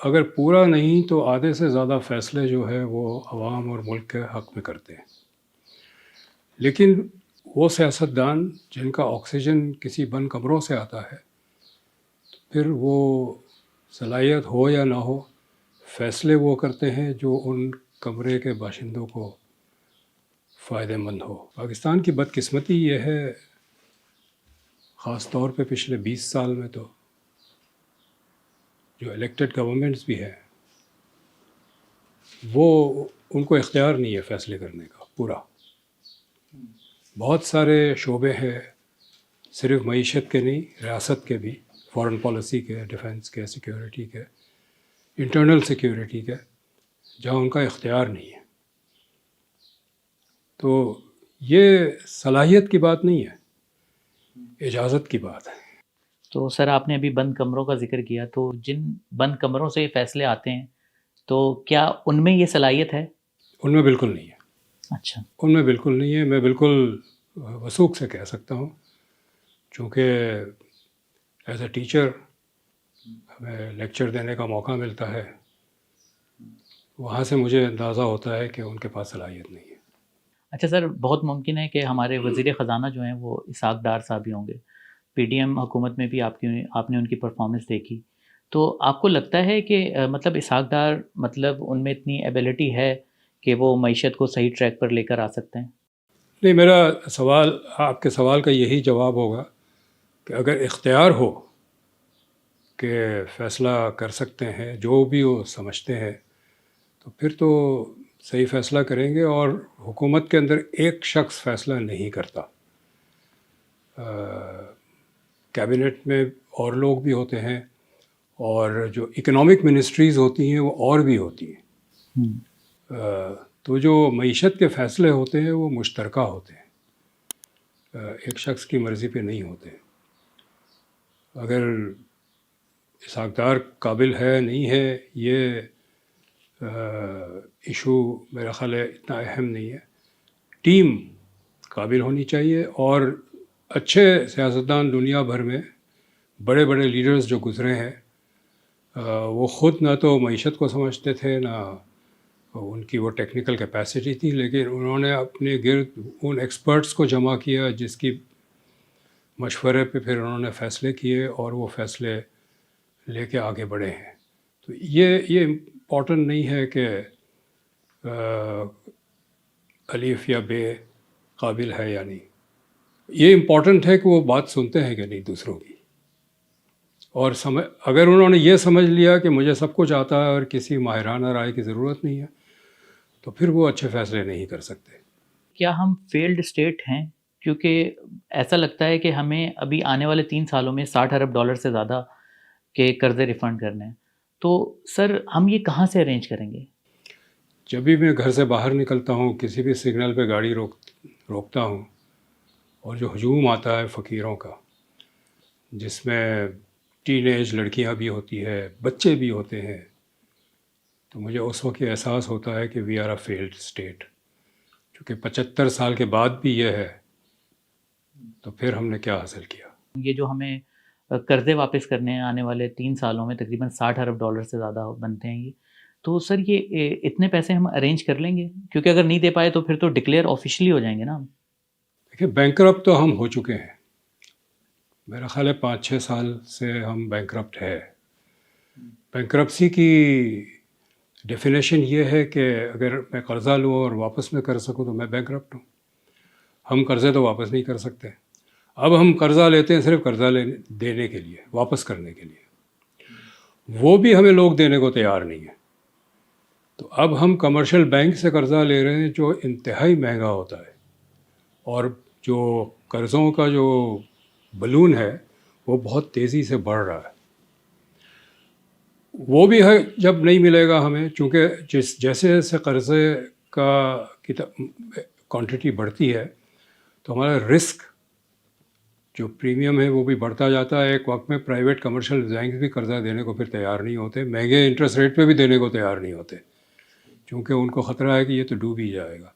اگر پورا نہیں تو آدھے سے زیادہ فیصلے جو ہے وہ عوام اور ملک کے حق میں کرتے ہیں. لیکن وہ سیاستدان جن کا آکسیجن کسی بند کمروں سے آتا ہے، پھر وہ صلاحیت ہو یا نہ ہو، فیصلے وہ کرتے ہیں جو ان کمرے کے باشندوں کو فائدہ مند ہو. پاکستان کی بدقسمتی یہ ہے، خاص طور پہ پچھلے 20 سال میں تو جو الیکٹڈ گورنمنٹس بھی ہیں، وہ ان کو اختیار نہیں ہے فیصلے کرنے کا پورا. بہت سارے شعبے ہیں، صرف معیشت کے نہیں، ریاست کے بھی، فارن پالیسی کے، ڈیفنس کے، سیکیورٹی کے، انٹرنل سیکیورٹی کے، جہاں ان کا اختیار نہیں ہے. تو یہ صلاحیت کی بات نہیں ہے، اجازت کی بات ہے. تو سر آپ نے ابھی بند کمروں کا ذکر کیا، تو جن بند کمروں سے یہ فیصلے آتے ہیں تو کیا ان میں یہ صلاحیت ہے؟ ان میں بالکل نہیں ہے. اچھا. ان میں بالکل نہیں ہے. میں بالکل وثوق سے کہہ سکتا ہوں، چونکہ ایز اے ٹیچر ہمیں لیکچر دینے کا موقع ملتا ہے، وہاں سے مجھے اندازہ ہوتا ہے کہ ان کے پاس صلاحیت نہیں ہے. اچھا سر، بہت ممکن ہے کہ ہمارے وزیر خزانہ جو ہیں وہ اسحاق ڈار صاحب ہی ہوں گے. پی ڈی ایم حکومت میں بھی آپ نے ان کی پرفارمنس دیکھی، تو آپ کو لگتا ہے کہ مطلب اسحاق ڈار مطلب ان میں اتنی ایبیلٹی ہے کہ وہ معیشت کو صحیح ٹریک پر لے کر آ سکتے ہیں؟ نہیں، میرا سوال، آپ کے سوال کا یہی جواب ہوگا کہ اگر اختیار ہو کہ فیصلہ کر سکتے ہیں جو بھی وہ سمجھتے ہیں، تو پھر تو صحیح فیصلہ کریں گے. اور حکومت کے اندر ایک شخص فیصلہ نہیں کرتا، کیبنٹ میں اور لوگ بھی ہوتے ہیں، اور جو اکنامک منسٹریز ہوتی ہیں وہ اور بھی ہوتی ہیں. تو جو معیشت کے فیصلے ہوتے ہیں وہ مشترکہ ہوتے ہیں، ایک شخص کی مرضی پہ نہیں ہوتے. اگر اسحاق ڈار قابل ہے نہیں ہے، یہ ایشو میرا خیال ہے اتنا اہم نہیں ہے. ٹیم قابل ہونی چاہیے، اور اچھے سیاستدان دنیا بھر میں، بڑے بڑے لیڈرز جو گزرے ہیں، وہ خود نہ تو معیشت کو سمجھتے تھے، نہ ان کی وہ ٹیکنیکل کیپیسٹی تھی، لیکن انہوں نے اپنے گرد ان ایکسپرٹس کو جمع کیا جس کی مشورے پہ پھر انہوں نے فیصلے کیے، اور وہ فیصلے لے کے آگے بڑھے ہیں. تو یہ امپورٹنٹ نہیں ہے کہ الف یا بے قابل ہے یا نہیں. یہ امپورٹنٹ ہے کہ وہ بات سنتے ہیں کہ نہیں دوسروں کی، اور اگر انہوں نے یہ سمجھ لیا کہ مجھے سب کچھ آتا ہے اور کسی ماہرانہ رائے کی ضرورت نہیں ہے، تو پھر وہ اچھے فیصلے نہیں کر سکتے. کیا ہم فیلڈ اسٹیٹ ہیں؟ کیونکہ ایسا لگتا ہے کہ ہمیں ابھی آنے والے 3 سالوں میں $60 ارب سے زیادہ کے قرضے ریفنڈ کرنے ہیں. تو سر ہم یہ کہاں سے ارینج کریں گے؟ جب بھی میں گھر سے باہر نکلتا ہوں، کسی بھی سگنل پہ گاڑی روکتا ہوں، اور جو ہجوم آتا ہے فقیروں کا، جس میں ٹین ایج لڑکیاں بھی ہوتی ہے، بچے بھی ہوتے ہیں، تو مجھے اس وقت یہ احساس ہوتا ہے کہ we are a failed state. چونکہ 75 سال کے بعد بھی یہ ہے، تو پھر ہم نے کیا حاصل کیا؟ یہ جو ہمیں قرضے واپس کرنے ہیں آنے والے 3 سالوں میں تقریباً $60 ارب سے زیادہ بنتے ہیں یہ، تو سر یہ اتنے پیسے ہم ارینج کر لیں گے؟ کیونکہ اگر نہیں دے پائے تو پھر تو ڈکلیئر آفیشلی ہو جائیں گے نا ہم. دیکھیے، بینکرپٹ تو ہم ہو چکے ہیں، میرا خیال ہے 5-6 سال سے ہم بینکرپٹ ہے. بینکرپسی کی ڈیفینیشن یہ ہے کہ اگر میں قرضہ لوں اور واپس نہ کر سکوں تو میں بینکرپٹ ہوں. ہم قرضے تو واپس نہیں کر سکتے. اب ہم قرضہ لیتے ہیں صرف قرضہ دینے کے لیے، واپس کرنے کے لیے، وہ بھی ہمیں لوگ دینے کو تیار نہیں ہیں. تو اب ہم کمرشل بینک سے قرضہ لے رہے ہیں جو انتہائی مہنگا ہوتا ہے، اور جو قرضوں کا جو بلون ہے وہ بہت تیزی سے بڑھ رہا ہے. وہ بھی ہے جب نہیں ملے گا ہمیں، چونکہ جیسے جیسے قرضے کا کوانٹٹی بڑھتی ہے تو ہمارا رسک جو پریمیم ہے وہ بھی بڑھتا جاتا ہے. ایک وقت میں پرائیویٹ کمرشل بینک بھی قرضہ دینے کو پھر تیار نہیں ہوتے، مہنگے انٹرسٹ ریٹ پہ بھی دینے کو تیار نہیں ہوتے، چونکہ ان کو خطرہ ہے کہ یہ تو ڈوب ہی جائے گا.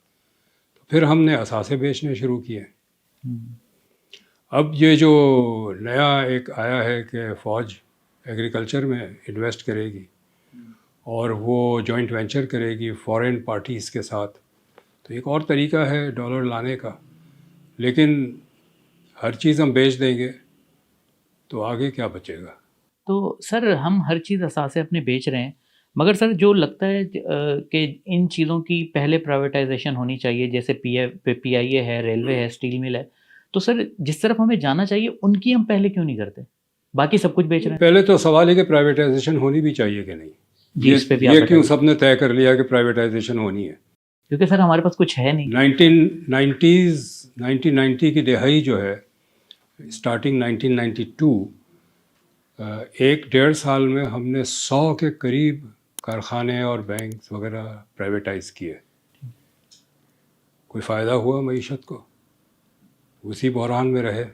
تو پھر ہم نے اثاثے بیچنے شروع کیے. اب یہ جو نیا ایک آیا ہے کہ فوج ایگریکلچر میں انویسٹ کرے گی، اور وہ جوائنٹ وینچر کرے گی فورن پارٹیز کے ساتھ، تو ایک اور طریقہ ہے ڈالر لانے کا. لیکن ہر چیز ہم بیچ دیں گے تو آگے کیا بچے گا؟ تو سر ہم ہر چیز اثاثے اپنے بیچ رہے ہیں، مگر سر جو لگتا ہے کہ ان چیزوں کی پہلے پرائیویٹائزیشن ہونی چاہیے، جیسے پی آئی اے ہے، ریلوے ہے، اسٹیل مل ہے، تو سر جس طرف ہمیں جانا چاہیے ان کی ہم پہلے کیوں نہیں کرتے؟ باقی سب کچھ بیچ رہے ہیں. پہلے تو سوال ہے کہ پرائیویٹائزیشن ہونی بھی چاہیے کہ نہیں. جی اس پہ بھی آپ یہ کیوں بتائیے، سب نے طے کر لیا کہ پرائیویٹائزیشن ہونی ہے؟ کیونکہ سر ہمارے پاس کچھ ہے نہیں. 1990 کی دہائی جو ہے، اسٹارٹنگ 1992، 1-1.5 سال میں ہم نے 100 کے قریب کارخانے اور بینکس وغیرہ پرائیویٹائز کیے. کوئی فائدہ ہوا معیشت کو؟ اسی بحران میں رہے.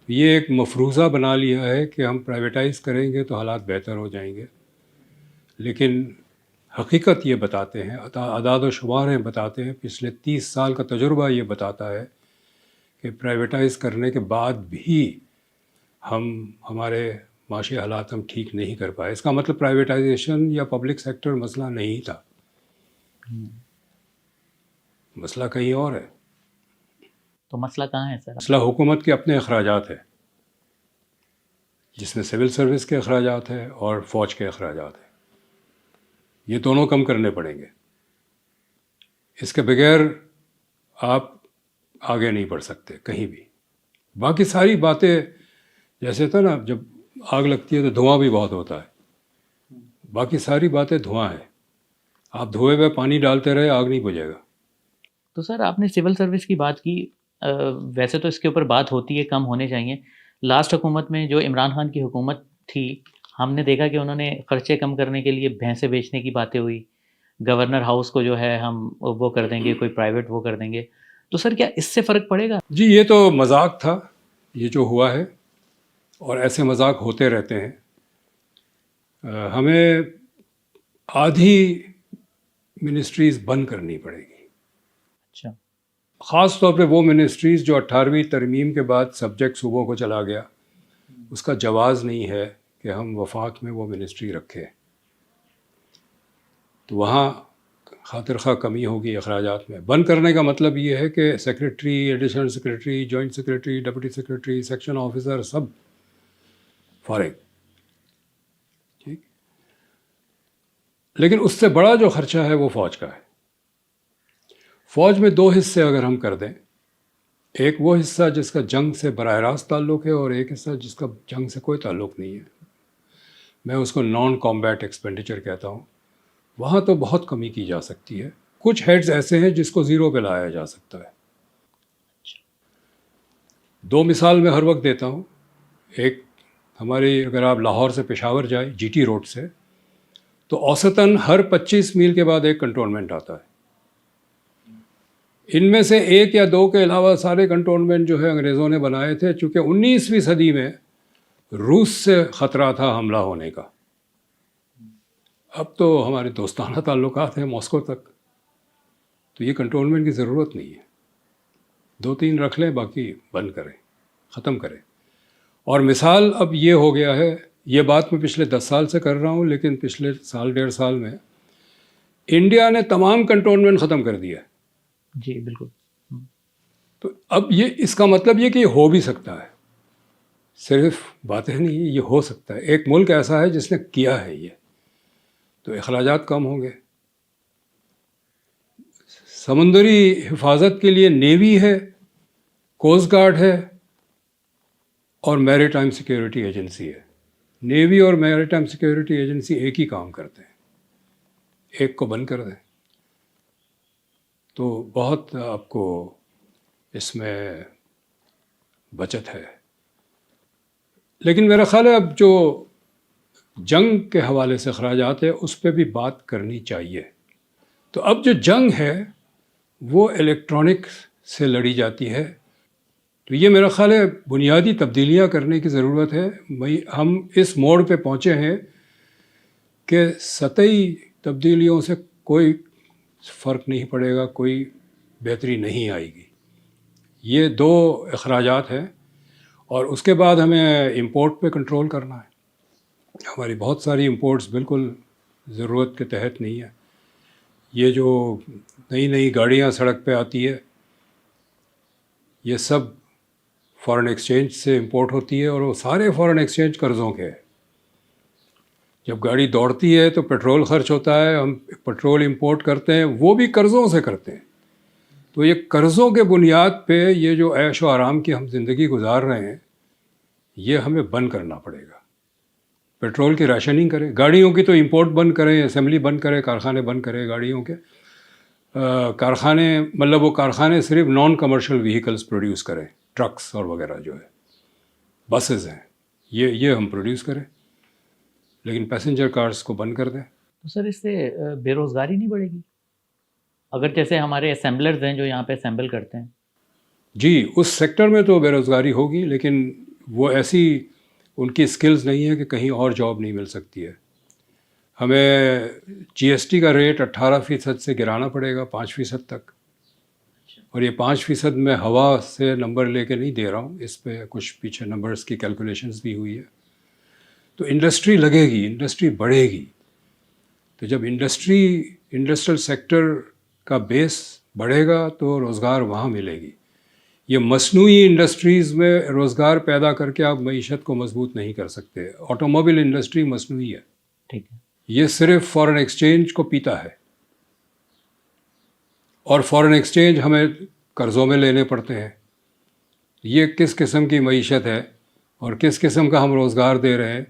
یہ ایک مفروضہ بنا لیا ہے کہ ہم پرائیویٹائز کریں گے تو حالات بہتر ہو جائیں گے، لیکن حقیقت یہ بتاتے ہیں، اعداد و شمار بتاتے ہیں، پچھلے 30 سال کا تجربہ یہ بتاتا ہے کہ پرائیویٹائز کرنے کے بعد بھی ہمارے معاشی حالات ہم ٹھیک نہیں کر پائے. اس کا مطلب پرائیویٹائزیشن یا پبلک سیکٹر مسئلہ نہیں تھا، مسئلہ کہیں اور ہے. تو مسئلہ کہاں ہے سر؟ مسئلہ حکومت کے اپنے اخراجات ہے، جس میں سول سروس کے اخراجات ہیں اور فوج کے اخراجات ہیں. یہ دونوں کم کرنے پڑیں گے. اس کے بغیر آپ آگے نہیں بڑھ سکتے کہیں بھی. باقی ساری باتیں جیسے تھا نا، جب آگ لگتی ہے تو دھواں بھی بہت ہوتا ہے، باقی ساری باتیں دھواں ہیں. آپ دھوئے ہوئے پانی ڈالتے رہے، آگ نہیں بجھے گا. تو سر آپ نے سول سروس کی بات کی، ویسے تو اس کے اوپر بات ہوتی ہے، کم ہونے چاہیے. لاسٹ حکومت میں جو عمران خان کی حکومت تھی، ہم نے دیکھا کہ انہوں نے خرچے کم کرنے کے لیے بھینسیں بیچنے کی باتیں ہوئی، گورنر ہاؤس کو جو ہے ہم وہ کر دیں گے، کوئی پرائیویٹ وہ کر دیں گے. تو سر کیا اس سے فرق پڑے گا؟ جی یہ تو مذاق تھا، یہ جو ہوا ہے، اور ایسے مذاق ہوتے رہتے ہیں. ہمیں آدھی منسٹریز بند کرنی پڑے گی. اچھا. خاص طور پہ وہ منسٹریز جو 18ویں ترمیم کے بعد سبجیکٹ صوبوں کو چلا گیا، اس کا جواز نہیں ہے کہ ہم وفاق میں وہ منسٹری رکھیں. تو وہاں خاطر خواہ کمی ہوگی اخراجات میں. بند کرنے کا مطلب یہ ہے کہ secretary, additional secretary, joint secretary, deputy secretary, section officer سب فارغ. ٹھیک. لیکن اس سے بڑا جو خرچہ ہے وہ فوج کا ہے. فوج میں 2 حصے اگر ہم کر دیں، ایک وہ حصہ جس کا جنگ سے براہ راست تعلق ہے، اور ایک حصہ جس کا جنگ سے کوئی تعلق نہیں ہے، میں اس کو نان کامبیٹ ایکسپینڈیچر کہتا ہوں. وہاں تو بہت کمی کی جا سکتی ہے. کچھ ہیڈز ایسے ہیں جس کو 0 پہ لایا جا سکتا ہے. 2 مثال میں ہر وقت دیتا ہوں. ایک ہماری، اگر آپ لاہور سے پشاور جائیں جی ٹی روڈ سے، تو اوسطاً ہر 25 میل کے بعد ایک کنٹونمنٹ آتا ہے. ان میں سے 1 یا 2 کے علاوہ سارے کنٹونمنٹ جو ہے انگریزوں نے بنائے تھے، چونکہ 19ویں صدی میں روس سے خطرہ تھا حملہ ہونے کا. اب تو ہمارے دوستانہ تعلقات ہیں ماسکو تک، تو یہ کنٹونمنٹ کی ضرورت نہیں ہے. 2-3 رکھ لیں، باقی بند کریں، ختم کریں. اور مثال اب یہ ہو گیا ہے، یہ بات میں پچھلے 10 سال سے کر رہا ہوں، لیکن پچھلے 1.5 سال میں انڈیا نے تمام کنٹونمنٹ ختم کر دیا ہے. جی بالکل. تو اب یہ اس کا مطلب یہ کہ یہ ہو بھی سکتا ہے، صرف باتیں نہیں، یہ ہو سکتا ہے. ایک ملک ایسا ہے جس نے کیا ہے یہ، تو اخراجات کم ہوں گے. سمندری حفاظت کے لیے نیوی ہے، کوسٹ گارڈ ہے، اور میری ٹائم سیکیورٹی ایجنسی ہے. نیوی اور میری ٹائم سیکیورٹی ایجنسی ایک ہی کام کرتے ہیں، ایک کو بند کر دیں تو بہت آپ کو اس میں بچت ہے. لیکن میرا خیال ہے اب جو جنگ کے حوالے سے اخراجات ہے اس پہ بھی بات کرنی چاہیے. تو اب جو جنگ ہے وہ الیکٹرانک سے لڑی جاتی ہے. تو یہ میرا خیال ہے بنیادی تبدیلیاں کرنے کی ضرورت ہے. ہم اس موڑ پہ پہنچے ہیں کہ سطحی تبدیلیوں سے کوئی فرق نہیں پڑے گا، کوئی بہتری نہیں آئے گی. یہ 2 اخراجات ہیں، اور اس کے بعد ہمیں امپورٹ پہ کنٹرول کرنا ہے. ہماری بہت ساری امپورٹس بالکل ضرورت کے تحت نہیں ہے. یہ جو نئی نئی گاڑیاں سڑک پہ آتی ہے یہ سب فارن ایکسچینج سے امپورٹ ہوتی ہے اور وہ سارے فارن ایکسچینج قرضوں کے ہیں. جب گاڑی دوڑتی ہے تو پیٹرول خرچ ہوتا ہے, ہم پیٹرول امپورٹ کرتے ہیں, وہ بھی قرضوں سے کرتے ہیں. تو یہ قرضوں کے بنیاد پہ یہ جو عیش و آرام کی ہم زندگی گزار رہے ہیں یہ ہمیں بند کرنا پڑے گا. پیٹرول کی راشننگ کریں, گاڑیوں کی تو امپورٹ بند کریں, اسمبلی بند کریں, کارخانے بند کریں گاڑیوں کے. کارخانے مطلب وہ کارخانے صرف نان کمرشل وہیکلس پروڈیوس کریں, ٹرکس اور وغیرہ جو ہے, بسز ہیں, یہ ہم پروڈیوس کریں, لیکن پیسنجر کارز کو بند کر دیں. تو سر اس سے بے روزگاری نہیں بڑھے گی؟ اگر جیسے ہمارے اسمبلرز ہیں جو یہاں پہ اسمبل کرتے ہیں. جی اس سیکٹر میں تو بے روزگاری ہوگی, لیکن وہ ایسی ان کی اسکلز نہیں ہے کہ کہیں اور جاب نہیں مل سکتی ہے. ہمیں جی ایس ٹی کا ریٹ 18% سے گرانا پڑے گا 5% تک. اور یہ 5% میں ہوا سے نمبر لے کے نہیں دے رہا ہوں, اس پہ کچھ پیچھے نمبرز کی کیلکولیشنز بھی ہوئی ہے. تو انڈسٹری لگے گی, انڈسٹری بڑھے گی. تو جب انڈسٹریل سیکٹر کا بیس بڑھے گا تو روزگار وہاں ملے گی. یہ مصنوعی انڈسٹریز میں روزگار پیدا کر کے آپ معیشت کو مضبوط نہیں کر سکتے. آٹو موبائل انڈسٹری مصنوعی ہے, ٹھیک ہے, یہ صرف فارن ایکسچینج کو پیتا ہے, اور فارن ایکسچینج ہمیں قرضوں میں لینے پڑتے ہیں. یہ کس قسم کی معیشت ہے اور کس قسم کا ہم روزگار دے رہے ہیں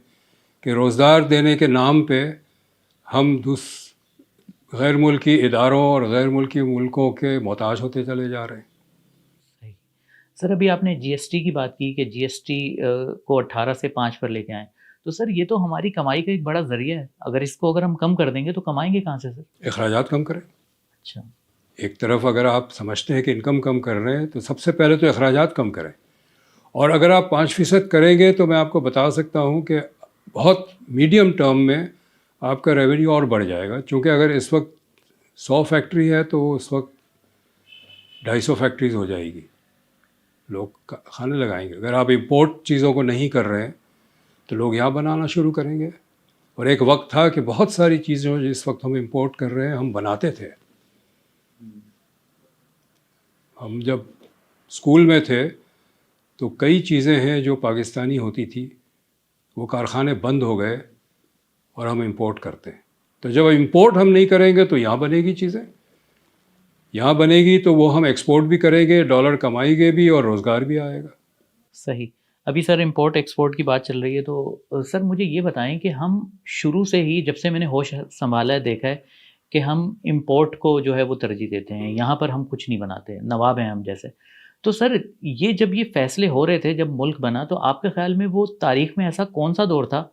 کہ روزگار دینے کے نام پہ ہم غیر ملکی اداروں اور غیر ملکی ملکوں کے محتاج ہوتے چلے جا رہے ہیں. صحیح. سر ابھی آپ نے جی ایس ٹی کی بات کی کہ جی ایس ٹی کو 18 سے 5 پر لے کے آئیں, تو سر یہ تو ہماری کمائی کا ایک بڑا ذریعہ ہے. اگر ہم کم کر دیں گے تو کمائیں گے کہاں سے سر؟ اخراجات کم کریں. اچھا, ایک طرف اگر آپ سمجھتے ہیں کہ انکم کم کر رہے ہیں تو سب سے پہلے تو اخراجات کم کریں. اور اگر آپ 5% کریں گے تو میں آپ کو بتا سکتا ہوں کہ بہت میڈیم ٹرم میں آپ کا ریونیو اور بڑھ جائے گا. چونکہ اگر اس وقت 100 فیکٹری ہے تو اس وقت 250 فیکٹریز ہو جائے گی, لوگ کھانے لگائیں گے. اگر آپ امپورٹ چیزوں کو نہیں کر رہے ہیں تو لوگ یہاں بنانا شروع کریں گے. اور ایک وقت تھا کہ بہت ساری چیزیں جس وقت ہم امپورٹ کر رہے ہیں ہم بناتے تھے. ہم جب اسکول میں تھے تو کئی چیزیں ہیں جو پاکستانی ہوتی تھی, وہ کارخانے بند ہو گئے اور ہم امپورٹ کرتے ہیں. تو جب امپورٹ ہم نہیں کریں گے تو یہاں بنے گی چیزیں, یہاں بنے گی تو وہ ہم ایکسپورٹ بھی کریں گے, ڈالر کمائیں گے بھی اور روزگار بھی آئے گا. صحیح. ابھی سر امپورٹ ایکسپورٹ کی بات چل رہی ہے, تو سر مجھے یہ بتائیں کہ ہم شروع سے ہی جب سے میں نے ہوش سنبھالا ہے دیکھا ہے کہ ہم امپورٹ کو جو ہے وہ ترجیح دیتے ہیں, یہاں پر ہم کچھ نہیں بناتے, نواب ہیں ہم جیسے. تو سر یہ جب یہ فیصلے ہو رہے تھے, جب ملک بنا, تو آپ کے خیال میں وہ تاریخ میں ایسا کون سا دور تھا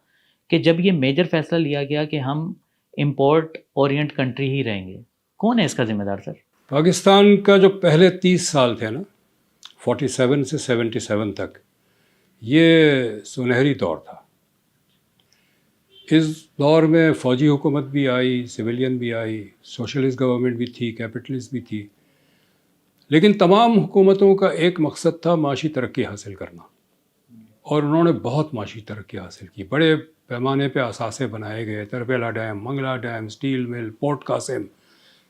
کہ جب یہ میجر فیصلہ لیا گیا کہ ہم امپورٹ اورینٹ کنٹری ہی رہیں گے؟ کون ہے اس کا ذمہ دار سر؟ پاکستان کا جو پہلے 30 سال تھے نا, 47 سے 77 تک, یہ سنہری دور تھا. اس دور میں فوجی حکومت بھی آئی, سویلین بھی آئی, سوشلسٹ گورنمنٹ بھی تھی, کیپٹلسٹ بھی تھی. لیکن تمام حکومتوں کا ایک مقصد تھا معاشی ترقی حاصل کرنا, اور انہوں نے بہت معاشی ترقی حاصل کی. بڑے پیمانے پہ اثاثے بنائے گئے, Tarbela dam, Mangla dam, steel mill, port Qasim,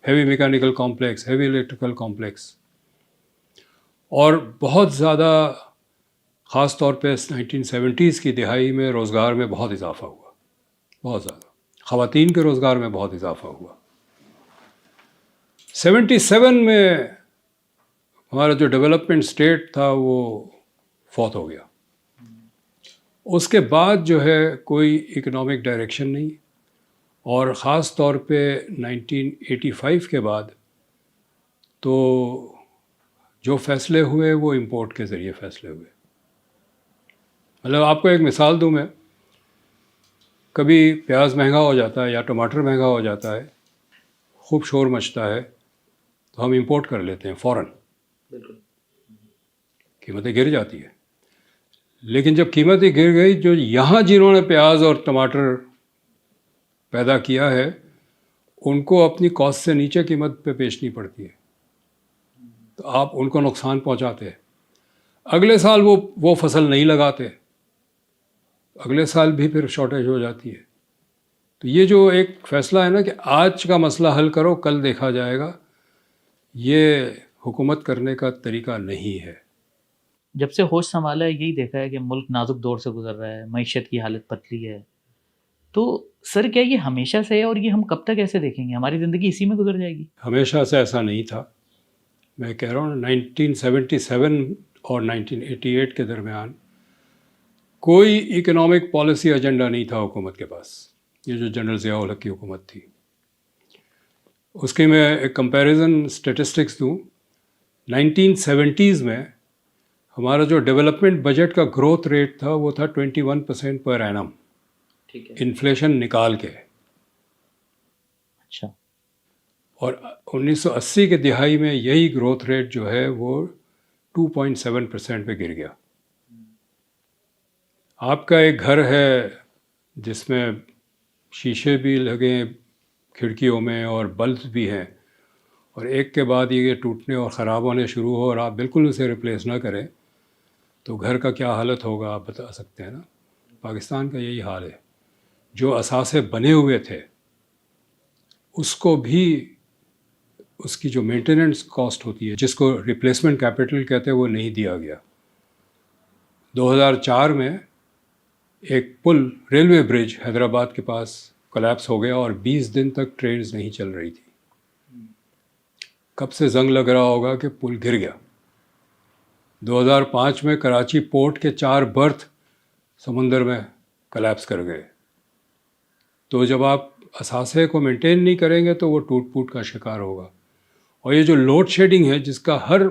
heavy mechanical complex, heavy electrical complex. اور بہت زیادہ خاص طور پہ 1970s کی دہائی میں روزگار میں بہت اضافہ ہوا, بہت زیادہ. خواتین کے روزگار میں بہت اضافہ ہوا. 77 میں ہمارا جو ڈیولپمنٹ اسٹیٹ تھا وہ فوت ہو گیا. اس کے بعد جو ہے کوئی اکنامک ڈائریکشن نہیں, اور خاص طور پہ 1985 کے بعد تو جو فیصلے ہوئے وہ امپورٹ کے ذریعے فیصلے ہوئے. مطلب آپ کو ایک مثال دوں میں, کبھی پیاز مہنگا ہو جاتا ہے یا ٹماٹر مہنگا ہو جاتا ہے, خوب شور مچتا ہے, تو ہم امپورٹ کر لیتے ہیں فوراً, قیمتیں گر جاتی ہے. لیکن جب قیمتیں گر گئی, جو یہاں جنہوں نے پیاز اور ٹماٹر پیدا کیا ہے ان کو اپنی کاسٹ سے نیچے قیمت پہ بیچنی پڑتی ہے, تو آپ ان کو نقصان پہنچاتے ہیں. اگلے سال وہ فصل نہیں لگاتے, اگلے سال بھی پھر شارٹیج ہو جاتی ہے. تو یہ جو ایک فیصلہ ہے نا کہ آج کا مسئلہ حل کرو کل دیکھا جائے گا، یہ حکومت کرنے کا طریقہ نہیں ہے۔ جب سے ہوش سنبھالا ہے یہی دیکھا ہے کہ ملک نازک دور سے گزر رہا ہے، معیشت کی حالت پتلی ہے، تو سر کیا یہ ہمیشہ سے ہے اور یہ ہم کب تک ایسے دیکھیں گے؟ ہماری زندگی اسی میں گزر جائے گی؟ ہمیشہ سے ایسا نہیں تھا، میں کہہ رہا ہوں 1977 اور 1988 کے درمیان کوئی اکنامک پالیسی ایجنڈا نہیں تھا حکومت کے پاس، یہ جو جنرل ضیاء الحق کی حکومت تھی۔ اس کی میں ایک کمپیریزن اسٹیٹسٹکس دوں، 1970s میں ہمارا جو ڈیولپمنٹ بجٹ کا گروتھ ریٹ تھا وہ تھا 21% پر اینم، ٹھیک ہے، انفلیشن نکال کے، اچھا، اور 1980 کے دہائی میں یہی گروتھ ریٹ جو ہے وہ 2.7% پہ گر گیا۔ آپ کا ایک گھر ہے جس میں شیشے بھی لگے کھڑکیوں میں اور بلب بھی ہیں، اور ایک کے بعد یہ ٹوٹنے اور خراب ہونے شروع ہو اور آپ بالکل اسے ریپلیس نہ کریں تو گھر کا کیا حالت ہوگا آپ بتا سکتے ہیں نا۔ پاکستان کا یہی حال ہے، جو اثاثے بنے ہوئے تھے اس کو بھی اس کی جو مینٹیننس کاسٹ ہوتی ہے جس کو ریپلیسمنٹ کیپٹل کہتے ہیں وہ نہیں دیا گیا۔ 2004 میں ایک پل ریلوے برج حیدرآباد کے پاس کولیپس ہو گیا اور 20 دن تک ٹرینز نہیں چل رہی تھی۔ کب سے زنگ لگ رہا ہوگا کہ پل گر گیا۔ 2005 میں کراچی پورٹ کے 4 برتھ سمندر میں کولیپس کر گئے۔ تو جب آپ اثاثے کو مینٹین نہیں کریں گے تو وہ ٹوٹ پوٹ کا شکار ہوگا۔ اور یہ جو لوڈ شیڈنگ ہے جس کا ہر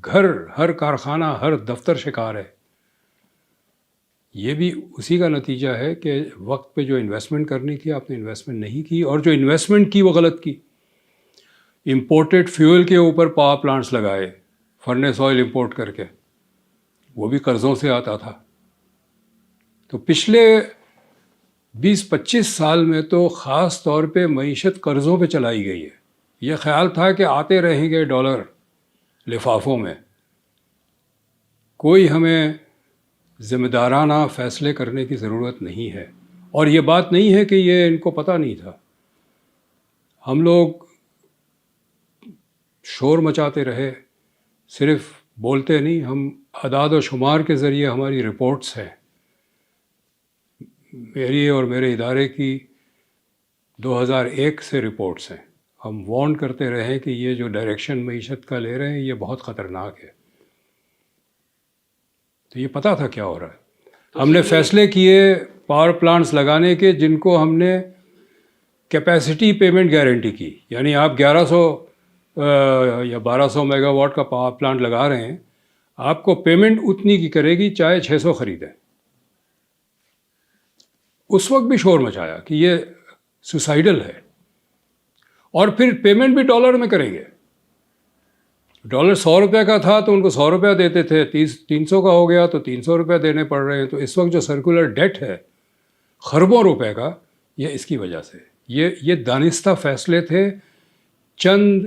گھر، ہر کارخانہ، ہر دفتر شکار ہے، یہ بھی اسی کا نتیجہ ہے کہ وقت پہ جو انویسٹمنٹ کرنی تھی آپ نے انویسٹمنٹ نہیں کی، اور جو انویسٹمنٹ کی وہ غلط کی۔ امپورٹڈ فیول کے اوپر پاور پلانٹس لگائے، فرنس آئل امپورٹ کر کے، وہ بھی قرضوں سے آتا تھا۔ تو پچھلے 20-25 سال میں تو خاص طور پہ معیشت قرضوں پہ چلائی گئی ہے۔ یہ خیال تھا کہ آتے رہیں گے ڈالر لفافوں میں، کوئی ہمیں ذمہ دارانہ فیصلے کرنے کی ضرورت نہیں ہے۔ اور یہ بات نہیں ہے کہ یہ ان کو پتہ نہیں تھا، ہم لوگ شور مچاتے رہے، صرف بولتے نہیں، ہم اعداد و شمار کے ذریعے ہماری رپورٹس ہیں، میری اور میرے ادارے کی 2001 سے رپورٹس ہیں۔ ہم وارن کرتے رہے کہ یہ جو ڈائریکشن معیشت کا لے رہے ہیں یہ بہت خطرناک ہے۔ تو یہ پتہ تھا کیا ہو رہا ہے۔ ہم نے فیصلے کیے پاور پلانٹس لگانے کے جن کو ہم نے کیپیسٹی پیمنٹ گارنٹی کی، یعنی آپ 1100 یا 1200 میگا واٹ کا پاور پلانٹ لگا رہے ہیں، آپ کو پیمنٹ اتنی کی کرے گی چاہے 600 خریدیں۔ اس وقت بھی شور مچایا کہ یہ سوسائڈل ہے، اور پھر پیمنٹ بھی ڈالر میں کریں گے۔ ڈالر 100 روپے کا تھا تو ان کو 100 روپیہ دیتے تھے، 300 کا ہو گیا تو 300 روپیہ دینے پڑ رہے ہیں۔ تو اس وقت جو سرکولر ڈیٹ ہے خربوں روپے کا، یہ اس کی وجہ سے، یہ دانستہ فیصلے تھے چند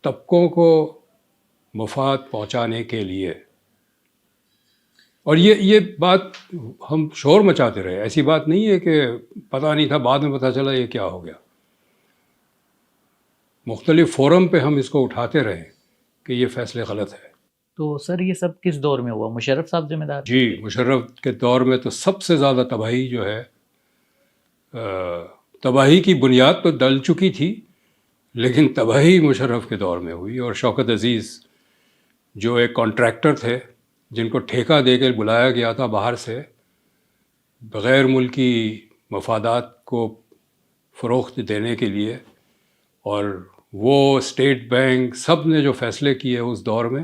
طبقوں کو مفاد پہنچانے کے لیے۔ اور یہ بات ہم شور مچاتے رہے، ایسی بات نہیں ہے کہ پتہ نہیں تھا، بعد میں پتہ چلا یہ کیا ہو گیا۔ مختلف فورم پہ ہم اس کو اٹھاتے رہے کہ یہ فیصلے غلط ہے۔ تو سر یہ سب کس دور میں ہوا؟ مشرف صاحب ذمہ دار؟ جی، مشرف کے دور میں تو سب سے زیادہ تباہی جو ہے، تباہی کی بنیاد تو ڈل چکی تھی، لیکن تباہی مشرف کے دور میں ہوئی۔ اور شوکت عزیز جو ایک کانٹریکٹر تھے جن کو ٹھیکہ دے کے بلایا گیا تھا باہر سے، بغیر ملکی مفادات کو فروخت دینے کے لیے، اور وہ اسٹیٹ بینک سب نے جو فیصلے کیے اس دور میں،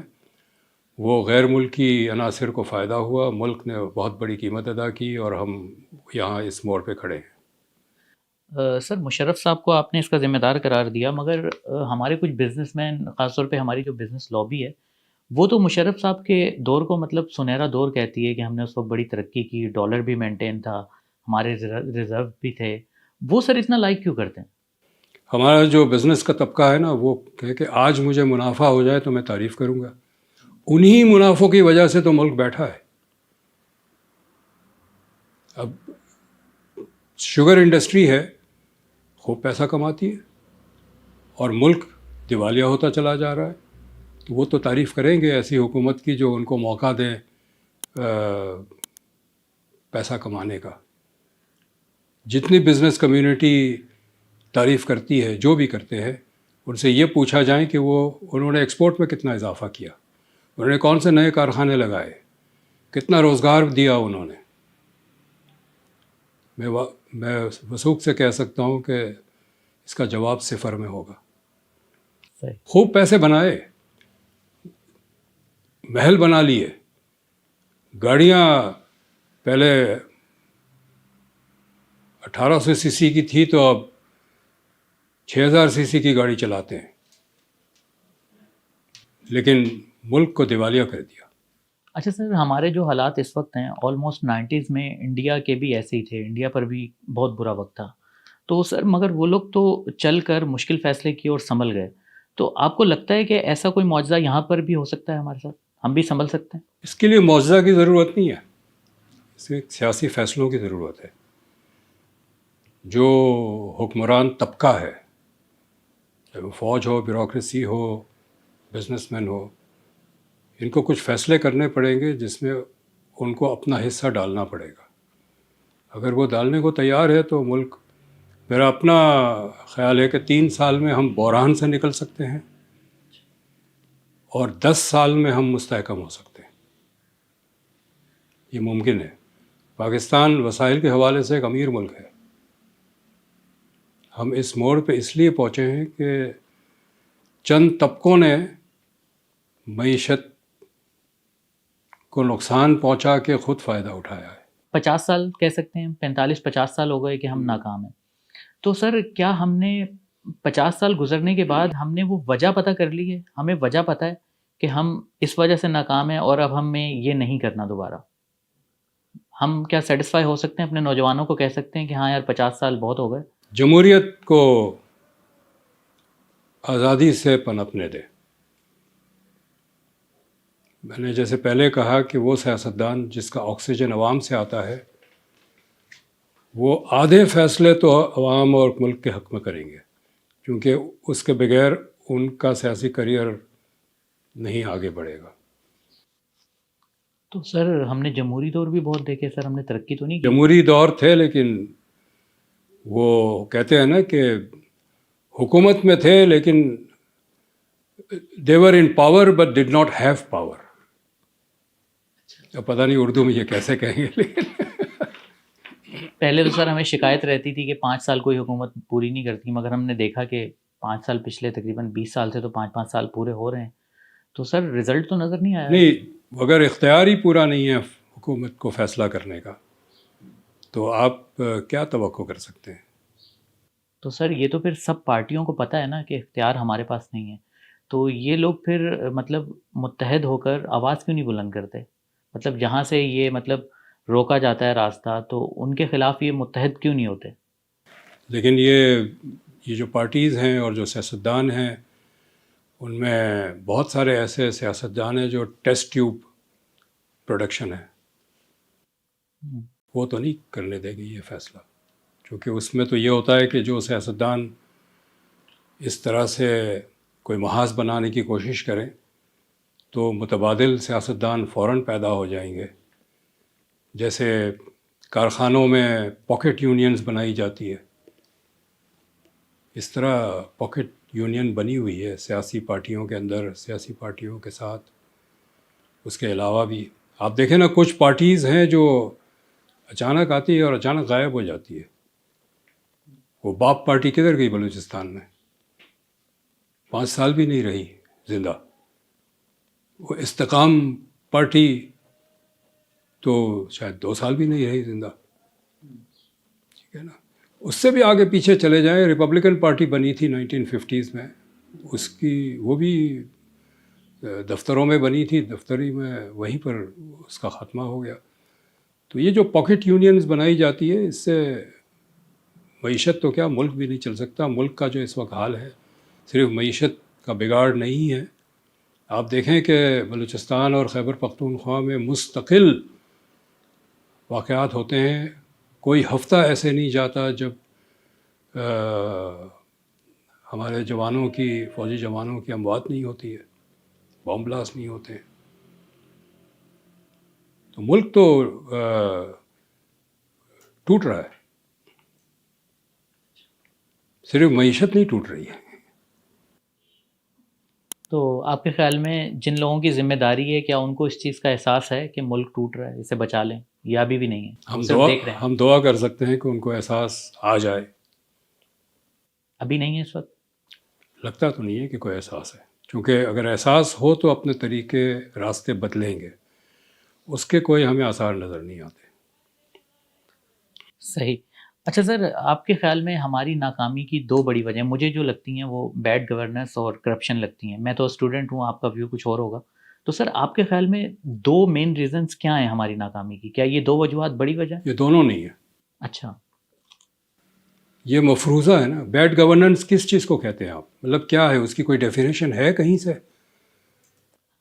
وہ غیر ملکی عناصر کو فائدہ ہوا، ملک نے بہت بڑی قیمت ادا کی، اور ہم یہاں اس موڑ پہ کھڑے ہیں۔ سر مشرف صاحب کو آپ نے اس کا ذمہ دار قرار دیا، مگر ہمارے کچھ بزنس مین، خاص طور پہ ہماری جو بزنس لابی ہے، وہ تو مشرف صاحب کے دور کو مطلب سنہرا دور کہتی ہے کہ ہم نے اس وقت بڑی ترقی کی، ڈالر بھی مینٹین تھا، ہمارے ریزرو بھی تھے۔ وہ سر اتنا لائک کیوں کرتے ہیں؟ ہمارا جو بزنس کا طبقہ ہے نا، وہ کہے کہ آج مجھے منافع ہو جائے تو میں تعریف کروں گا۔ انہی منافعوں کی وجہ سے تو ملک بیٹھا ہے۔ اب شوگر انڈسٹری ہے خوب پیسہ کماتی ہے اور ملک دیوالیہ ہوتا چلا جا رہا ہے. تو وہ تو تعریف کریں گے ایسی حکومت کی جو ان کو موقع دے پیسہ کمانے کا. جتنی بزنس کمیونٹی تعریف کرتی ہے جو بھی کرتے ہیں ان سے یہ پوچھا جائیں کہ انہوں نے ایکسپورٹ میں کتنا اضافہ کیا, انہوں نے کون سے نئے کارخانے لگائے, کتنا روزگار دیا انہوں نے. میں وثوق سے کہہ سکتا ہوں کہ اس کا جواب صفر میں ہوگا. خوب پیسے بنائے, محل بنا لیے, گاڑیاں پہلے 1800 سی سی کی تھی تو اب 6000 سی سی کی گاڑی چلاتے ہیں, لیکن ملک کو دیوالیہ کر دیا. اچھا سر, ہمارے جو حالات اس وقت ہیں آلموسٹ 90s میں انڈیا کے بھی ایسے ہی تھے, انڈیا پر بھی بہت برا وقت تھا. تو سر مگر وہ لوگ تو چل کر مشکل فیصلے کیے اور سنبھل گئے. تو آپ کو لگتا ہے کہ ایسا کوئی معجزہ یہاں پر بھی ہو سکتا ہے ہمارے ساتھ, ہم بھی سنبھل سکتے ہیں؟ اس کے لیے معجزہ کی ضرورت نہیں ہے, اس میں سیاسی فیصلوں کی ضرورت ہے. جو حکمران طبقہ ہے, چاہے وہ فوج ہو, بیوروکریسی ہو, بزنس مین ہو, ان کو کچھ فیصلے کرنے پڑیں گے جس میں ان کو اپنا حصہ ڈالنا پڑے گا. اگر وہ ڈالنے کو تیار ہے تو ملک, میرا اپنا خیال ہے کہ 3 سال میں ہم بحران سے نکل سکتے ہیں اور 10 سال میں ہم مستحکم ہو سکتے ہیں. یہ ممکن ہے. پاکستان وسائل کے حوالے سے ایک امیر ملک ہے. ہم اس موڑ پہ اس لیے پہنچے ہیں کہ چند طبقوں نے معیشت کو نقصان پہنچا کے خود فائدہ اٹھایا ہے. 50 سال کہہ سکتے ہیں, 45-50 سال ہو گئے کہ ہم ناکام ہیں. تو سر کیا ہم نے 50 سال گزرنے کے بعد ہم نے وہ وجہ پتہ کر لی ہے, ہمیں وجہ پتہ ہے کہ ہم اس وجہ سے ناکام ہیں اور اب ہمیں یہ نہیں کرنا دوبارہ؟ ہم کیا سیٹسفائی ہو سکتے ہیں, اپنے نوجوانوں کو کہہ سکتے ہیں کہ ہاں یار 50 سال بہت ہو گئے؟ جمہوریت کو آزادی سے پنپنے دے. میں نے جیسے پہلے کہا کہ وہ سیاستدان جس کا آکسیجن عوام سے آتا ہے وہ آدھے فیصلے تو عوام اور ملک کے حق میں کریں گے, کیونکہ اس کے بغیر ان کا سیاسی کریئر نہیں آگے بڑھے گا. تو سر ہم نے جمہوری دور بھی بہت دیکھے سر, ہم نے ترقی تو نہیں کی. جمہوری دور تھے لیکن وہ کہتے ہیں نا کہ حکومت میں تھے لیکن they were in power but did not have power. اب پتہ نہیں اردو میں یہ کیسے کہیں گے, لیکن پہلے تو سر ہمیں شکایت رہتی تھی کہ 5 سال کوئی حکومت پوری نہیں کرتی, مگر ہم نے دیکھا کہ 5 سال پچھلے تقریباً 20 سال سے تو 5-5 سال پورے ہو رہے ہیں. تو سر رزلٹ تو نظر نہیں آیا. نہیں, اگر اختیار ہی پورا نہیں ہے حکومت کو فیصلہ کرنے کا تو آپ کیا توقع کر سکتے ہیں؟ تو سر یہ تو پھر سب پارٹیوں کو پتہ ہے نا کہ اختیار ہمارے پاس نہیں ہے, تو یہ لوگ پھر مطلب متحد ہو کر آواز کیوں نہیں بلند کرتے؟ مطلب جہاں سے یہ مطلب روکا جاتا ہے راستہ, تو ان کے خلاف یہ متحد کیوں نہیں ہوتے؟ لیکن یہ جو پارٹیز ہیں اور جو سیاستدان ہیں ان میں بہت سارے ایسے سیاستدان ہیں جو ٹیسٹ ٹیوب پروڈکشن ہے, وہ تو نہیں کرنے دے گی یہ فیصلہ, کیونکہ اس میں تو یہ ہوتا ہے کہ جو سیاستدان اس طرح سے کوئی محاذ بنانے کی کوشش کریں تو متبادل سیاستدان فوراً پیدا ہو جائیں گے. جیسے کارخانوں میں پاکٹ یونینز بنائی جاتی ہے, اس طرح پاکٹ یونین بنی ہوئی ہے سیاسی پارٹیوں کے اندر, سیاسی پارٹیوں کے ساتھ. اس کے علاوہ بھی آپ دیکھیں نا, کچھ پارٹیز ہیں جو اچانک آتی ہے اور اچانک غائب ہو جاتی ہے. وہ باپ پارٹی کدھر گئی بلوچستان میں, 5 سال بھی نہیں رہی زندہ. وہ استقام پارٹی تو شاید 2 سال بھی نہیں رہی زندہ. ٹھیک ہے نا. اس سے بھی آگے پیچھے چلے جائیں, ریپبلکن پارٹی بنی تھی 1950s میں, اس کی وہ بھی دفتروں میں بنی تھی, دفتری میں وہیں پر اس کا خاتمہ ہو گیا. تو یہ جو پاکٹ یونینز بنائی جاتی ہے, اس سے معیشت تو کیا ملک بھی نہیں چل سکتا. ملک کا جو اس وقت حال ہے صرف معیشت کا بگاڑ نہیں ہے. آپ دیکھیں کہ بلوچستان اور خیبر پختونخوا میں مستقل واقعات ہوتے ہیں کوئی ہفتہ ایسے نہیں جاتا جب ہمارے جوانوں کی فوجی جوانوں کی اموات نہیں ہوتی ہے، بم بلاسٹ نہیں ہوتے ہیں. تو ملک تو ٹوٹ رہا ہے، صرف معیشت نہیں ٹوٹ رہی ہے. تو آپ کے خیال میں جن لوگوں کی ذمہ داری ہے، کیا ان کو اس چیز کا احساس ہے کہ ملک ٹوٹ رہا ہے، اسے بچا لیں، یا ابھی بھی نہیں ہے، وہ صرف دیکھ رہے ہیں؟ ہم دعا کر سکتے ہیں کہ ان کو احساس آ جائے. ابھی نہیں ہے اس وقت؟ لگتا تو نہیں ہے کہ کوئی احساس ہے، کیونکہ اگر احساس ہو تو اپنے طریقے راستے بدلیں گے، اس کے کوئی ہمیں آثار نظر نہیں آتے. صحیح. اچھا سر، آپ کے خیال میں ہماری ناکامی کی دو بڑی وجہ مجھے جو لگتی ہیں وہ بیڈ گورننس اور کرپشن لگتی ہیں. میں تو اسٹوڈنٹ ہوں، آپ کا ویو کچھ اور ہوگا. تو سر آپ کے خیال میں دو مین ریزنز کیا ہیں ہماری ناکامی کی؟ کیا یہ دو وجوہات بڑی وجہ ہیں؟ یہ دونوں نہیں ہے، اچھا. یہ مفروضہ ہے نا. بیڈ گورننس کس چیز کو کہتے ہیں آپ؟ مطلب کیا ہے؟ اس کی کوئی ڈیفینیشن ہے کہیں سے؟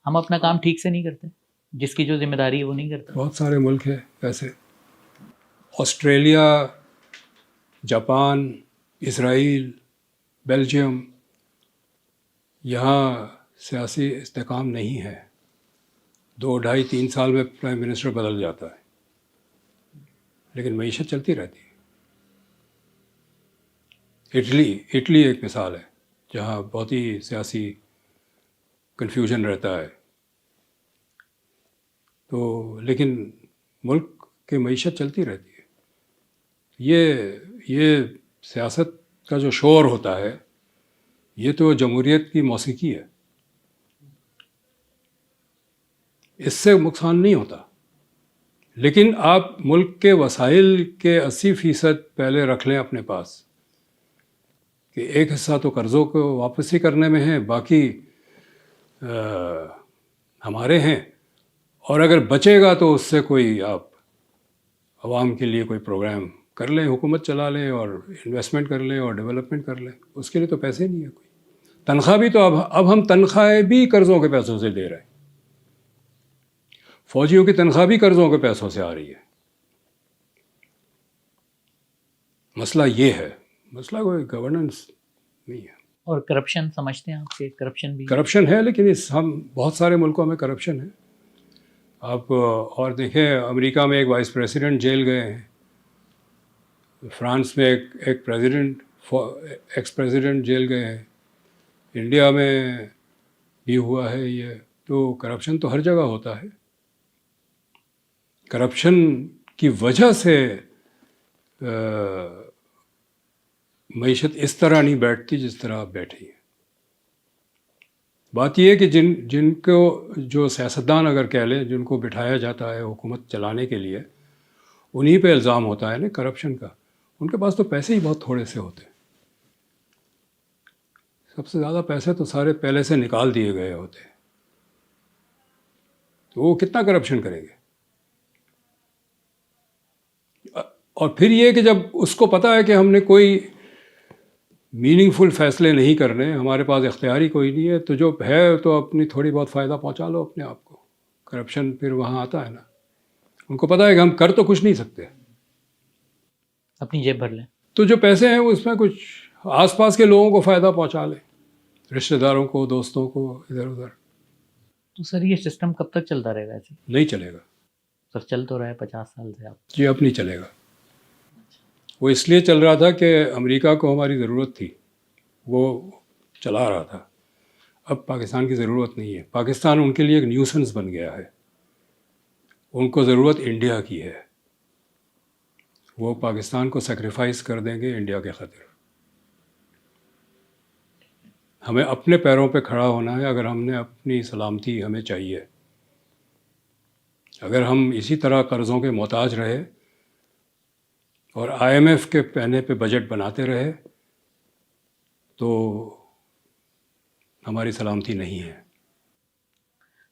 ہم اپنا کام ٹھیک سے نہیں کرتے، جس کی جو ذمہ داری ہے وہ نہیں کرتے. بہت سارے ملک ہیں ایسے، آسٹریلیا، جاپان، اسرائیل، بیلجیم، یہاں سیاسی استحکام نہیں ہے. 2 ڈھائی 3 سال میں پرائم منسٹر بدل جاتا ہے، لیکن معیشت چلتی رہتی ہے. اٹلی ایک مثال ہے جہاں بہت ہی سیاسی کنفیوژن رہتا ہے، تو لیکن ملک کی معیشت چلتی رہتی ہے. یہ سیاست کا جو شور ہوتا ہے، یہ تو جمہوریت کی موسیقی ہے، اس سے نقصان نہیں ہوتا. لیکن آپ ملک کے وسائل کے 80% پہلے رکھ لیں اپنے پاس، کہ ایک حصہ تو قرضوں کو واپسی کرنے میں ہے، باقی ہمارے ہیں، اور اگر بچے گا تو اس سے کوئی آپ عوام کے لیے کوئی پروگرام کر لیں، حکومت چلا لیں اور انویسٹمنٹ کر لیں اور ڈیولپمنٹ کر لیں. اس کے لیے تو پیسے نہیں ہے کوئی. تنخواہ بھی تو اب ہم تنخواہیں بھی قرضوں کے پیسوں سے دے رہے ہیں. فوجیوں کی تنخواہ بھی قرضوں کے پیسوں سے آ رہی ہے. مسئلہ یہ ہے، مسئلہ کوئی گورننس نہیں ہے. اور کرپشن سمجھتے ہیں آپ کہ کرپشن بھی؟ کرپشن ہے، لیکن ہم بہت سارے ملکوں میں کرپشن ہے. آپ اور دیکھیں، امریکہ میں ایک وائس پریسیڈنٹ جیل گئے ہیں، فرانس میں ایک پریزیڈنٹ ایکس پریزیڈنٹ جیل گئے ہیں، انڈیا میں بھی ہوا ہے. یہ تو کرپشن تو ہر جگہ ہوتا ہے. کرپشن کی وجہ سے معیشت اس طرح نہیں بیٹھتی جس طرح آپ بیٹھی ہیں. بات یہ ہے کہ جن کو جو سیاستدان اگر کہہ لیں، جن کو بٹھایا جاتا ہے حکومت چلانے کے لیے، انہی پہ الزام ہوتا ہے نا کرپشن کا. ان کے پاس تو پیسے ہی بہت تھوڑے سے ہوتے ہیں. سب سے زیادہ پیسے تو سارے پہلے سے نکال دیے گئے ہوتے ہیں، تو وہ کتنا کرپشن کریں گے؟ اور پھر یہ کہ جب اس کو پتہ ہے کہ ہم نے کوئی میننگ فل فیصلے نہیں کرنے، ہمارے پاس اختیاری کوئی نہیں ہے، تو جو ہے تو اپنی تھوڑی بہت فائدہ پہنچا لو اپنے آپ کو. کرپشن پھر وہاں آتا ہے نا. ان کو پتہ ہے کہ ہم کر تو کچھ نہیں سکتے، اپنی جیب بھر لیں. تو جو پیسے ہیں وہ اس میں کچھ آس پاس کے لوگوں کو فائدہ پہنچا لیں، رشتہ داروں کو، دوستوں کو، ادھر ادھر. تو سر یہ سسٹم کب تک چلتا رہے گا ایسے؟ نہیں چلے گا. سر چل تو رہا ہے 50 سال سے. آپ جی اب نہیں چلے گا. وہ اس لیے چل رہا تھا کہ امریکہ کو ہماری ضرورت تھی، وہ چلا رہا تھا. اب پاکستان کی ضرورت نہیں ہے. پاکستان ان کے لیے ایک نیوسنس بن گیا ہے. ان کو ضرورت انڈیا کی ہے. وہ پاکستان کو سیکریفائز کر دیں گے انڈیا کے خاطر. ہمیں اپنے پیروں پہ کھڑا ہونا ہے. اگر ہم نے اپنی سلامتی ہمیں چاہیے. اگر ہم اسی طرح قرضوں کے محتاج رہے اور IMF کے کہنے پہ بجٹ بناتے رہے تو ہماری سلامتی نہیں ہے.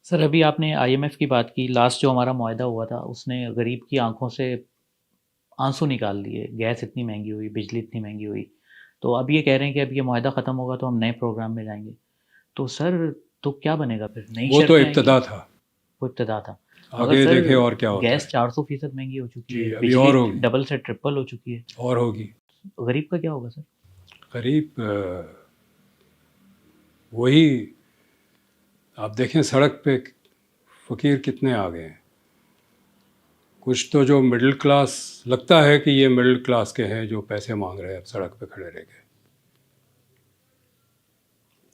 سر ابھی آپ نے IMF کی بات کی. لاسٹ جو ہمارا معاہدہ ہوا تھا اس نے غریب کی آنکھوں سے آنسو نکال دیے. گیس اتنی مہنگی ہوئی، بجلی اتنی مہنگی ہوئی. تو اب یہ کہہ رہے ہیں کہ اب یہ معاہدہ ختم ہوگا تو ہم نئے پروگرام میں جائیں گے. تو سر تو کیا بنے گا پھر؟ نئی وہ تو شرطیں آئیں گی؟ ابتدا تھا. وہ ابتدا تھا. آگے دیکھیں اور کیا ہوتا گیس ہے. 400% مہنگی ہو چکی جی ہے, ابھی اور بجلی ہوگی, ڈبل سے ٹرپل ہو چکی ہے, اور ہوگی. غریب کا کیا ہوگا سر؟ غریب وہی آپ دیکھیں سڑک پہ فقیر کتنے آ گئے ہیں. کچھ تو جو مڈل کلاس لگتا ہے کہ یہ مڈل کلاس کے ہیں جو پیسے مانگ رہے ہیں سڑک پہ کھڑے رہ گئے.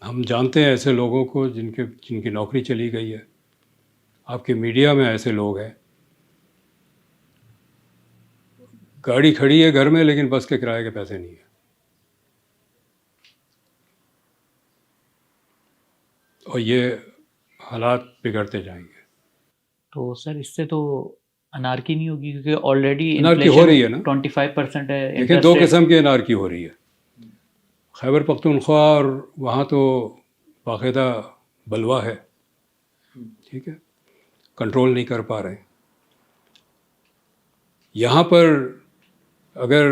ہم جانتے ہیں ایسے لوگوں کو جن کی نوکری چلی گئی ہے. آپ کے میڈیا میں ایسے لوگ ہیں, گاڑی کھڑی ہے گھر میں لیکن بس کے کرائے کے پیسے نہیں ہیں. اور یہ حالات بگڑتے جائیں گے. تو سر اس سے تو انارکی نہیں ہوگی, کیونکہ آلریڈی انارکی ہو رہی ہے نا. 25% ہے. دیکھیں دو قسم کی انارکی ہو رہی ہے. خیبر پختونخوا اور وہاں تو باقاعدہ بلوا ہے, ٹھیک ہے, کنٹرول نہیں کر پا رہے. یہاں پر اگر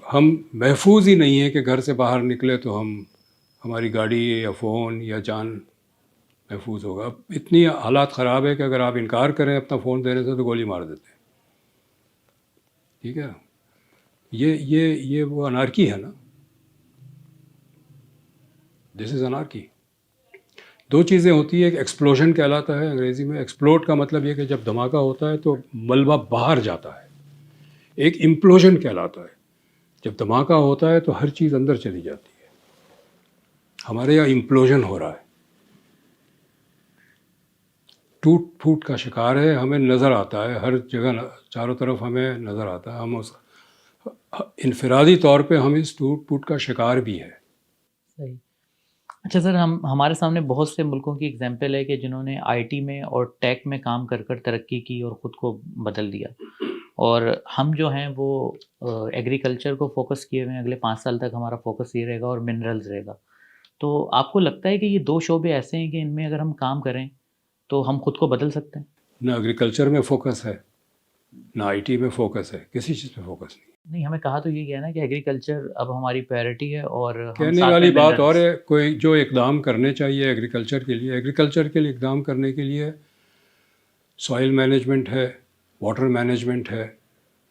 ہم محفوظ ہی نہیں ہیں کہ گھر سے باہر نکلے تو ہماری گاڑی یا فون یا جان محفوظ ہوگا. اب اتنی حالات خراب ہے کہ اگر آپ انکار کریں اپنا فون دینے سے تو گولی مار دیتے ہیں. ٹھیک ہے, یہ وہ انارکی ہے نا. دس از انارکی. دو چیزیں ہوتی ہے, ایک ایکسپلوژن کہلاتا ہے انگریزی میں. ایکسپلوڈ کا مطلب یہ کہ جب دھماکہ ہوتا ہے تو ملبہ باہر جاتا ہے. ایک امپلوژن کہلاتا ہے, جب دھماکہ ہوتا ہے تو ہر چیز اندر چلی جاتی ہے. ہمارے یہاں امپلوژن ہو رہا ہے, ٹوٹ پھوٹ کا شکار ہے. ہمیں نظر آتا ہے ہر جگہ, چاروں طرف ہمیں نظر آتا ہے. ہم اس انفرادی طور پہ ہم اس ٹوٹ پھوٹ کا شکار بھی ہے. صحیح. اچھا سر, ہمارے سامنے بہت سے ملکوں کی اگزامپل ہے کہ جنہوں نے آئی ٹی میں اور ٹیک میں کام کر کر ترقی کی اور خود کو بدل دیا, اور ہم جو ہیں وہ ایگریکلچر کو فوکس کیے ہوئے ہیں. اگلے 5 سال تک ہمارا فوکس یہ رہے گا اور منرلز رہے گا. تو آپ کو لگتا ہے کہ یہ 2 شعبے ایسے ہیں کہ ان میں اگر ہم کام کریں تو ہم خود کو بدل سکتے ہیں؟ نہ ایگریکلچر میں فوکس ہے, نہ آئی ٹی میں فوکس ہے, کسی چیز پہ فوکس نہیں. ہمیں کہا تو یہ گیا نا کہ ایگریکلچر اب ہماری پریورٹی ہے, اور کہنے والی بات اور ہے. کوئی جو اقدام کرنے چاہیے ایگریکلچر کے لیے اقدام کرنے کے لیے سوائل مینجمنٹ ہے, واٹر مینجمنٹ ہے.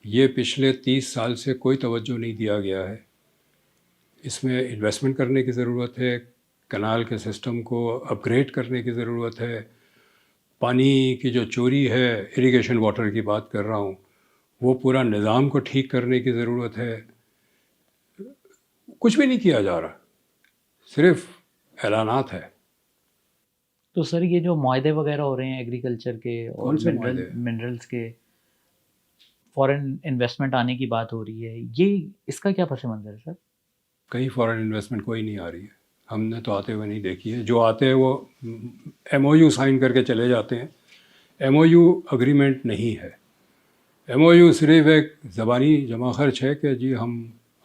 یہ پچھلے 30 سال سے کوئی توجہ نہیں دیا گیا ہے. اس میں انویسٹمنٹ کرنے کی ضرورت ہے. کنال کے سسٹم کو اپ گریڈ کرنے کی ضرورت ہے. پانی کی جو چوری ہے, اریگیشن واٹر کی بات کر رہا ہوں, وہ پورا نظام کو ٹھیک کرنے کی ضرورت ہے. کچھ بھی نہیں کیا جا رہا, صرف اعلانات ہے. تو سر یہ جو معاہدے وغیرہ ہو رہے ہیں ایگریکلچر کے اور منرلز کے, فورن انویسٹمنٹ آنے کی بات ہو رہی ہے, یہ اس کا کیا پس منظر ہے سر؟ کہیں فورن انویسٹمنٹ کوئی نہیں آ رہی ہے. ہم نے تو آتے ہوئے نہیں دیکھی ہے. جو آتے ہیں وہ ایم او یو سائن کر کے چلے جاتے ہیں. ایم او یو اگریمنٹ نہیں ہے. ایم او یو صرف ایک زبانی جمع خرچ ہے کہ جی ہم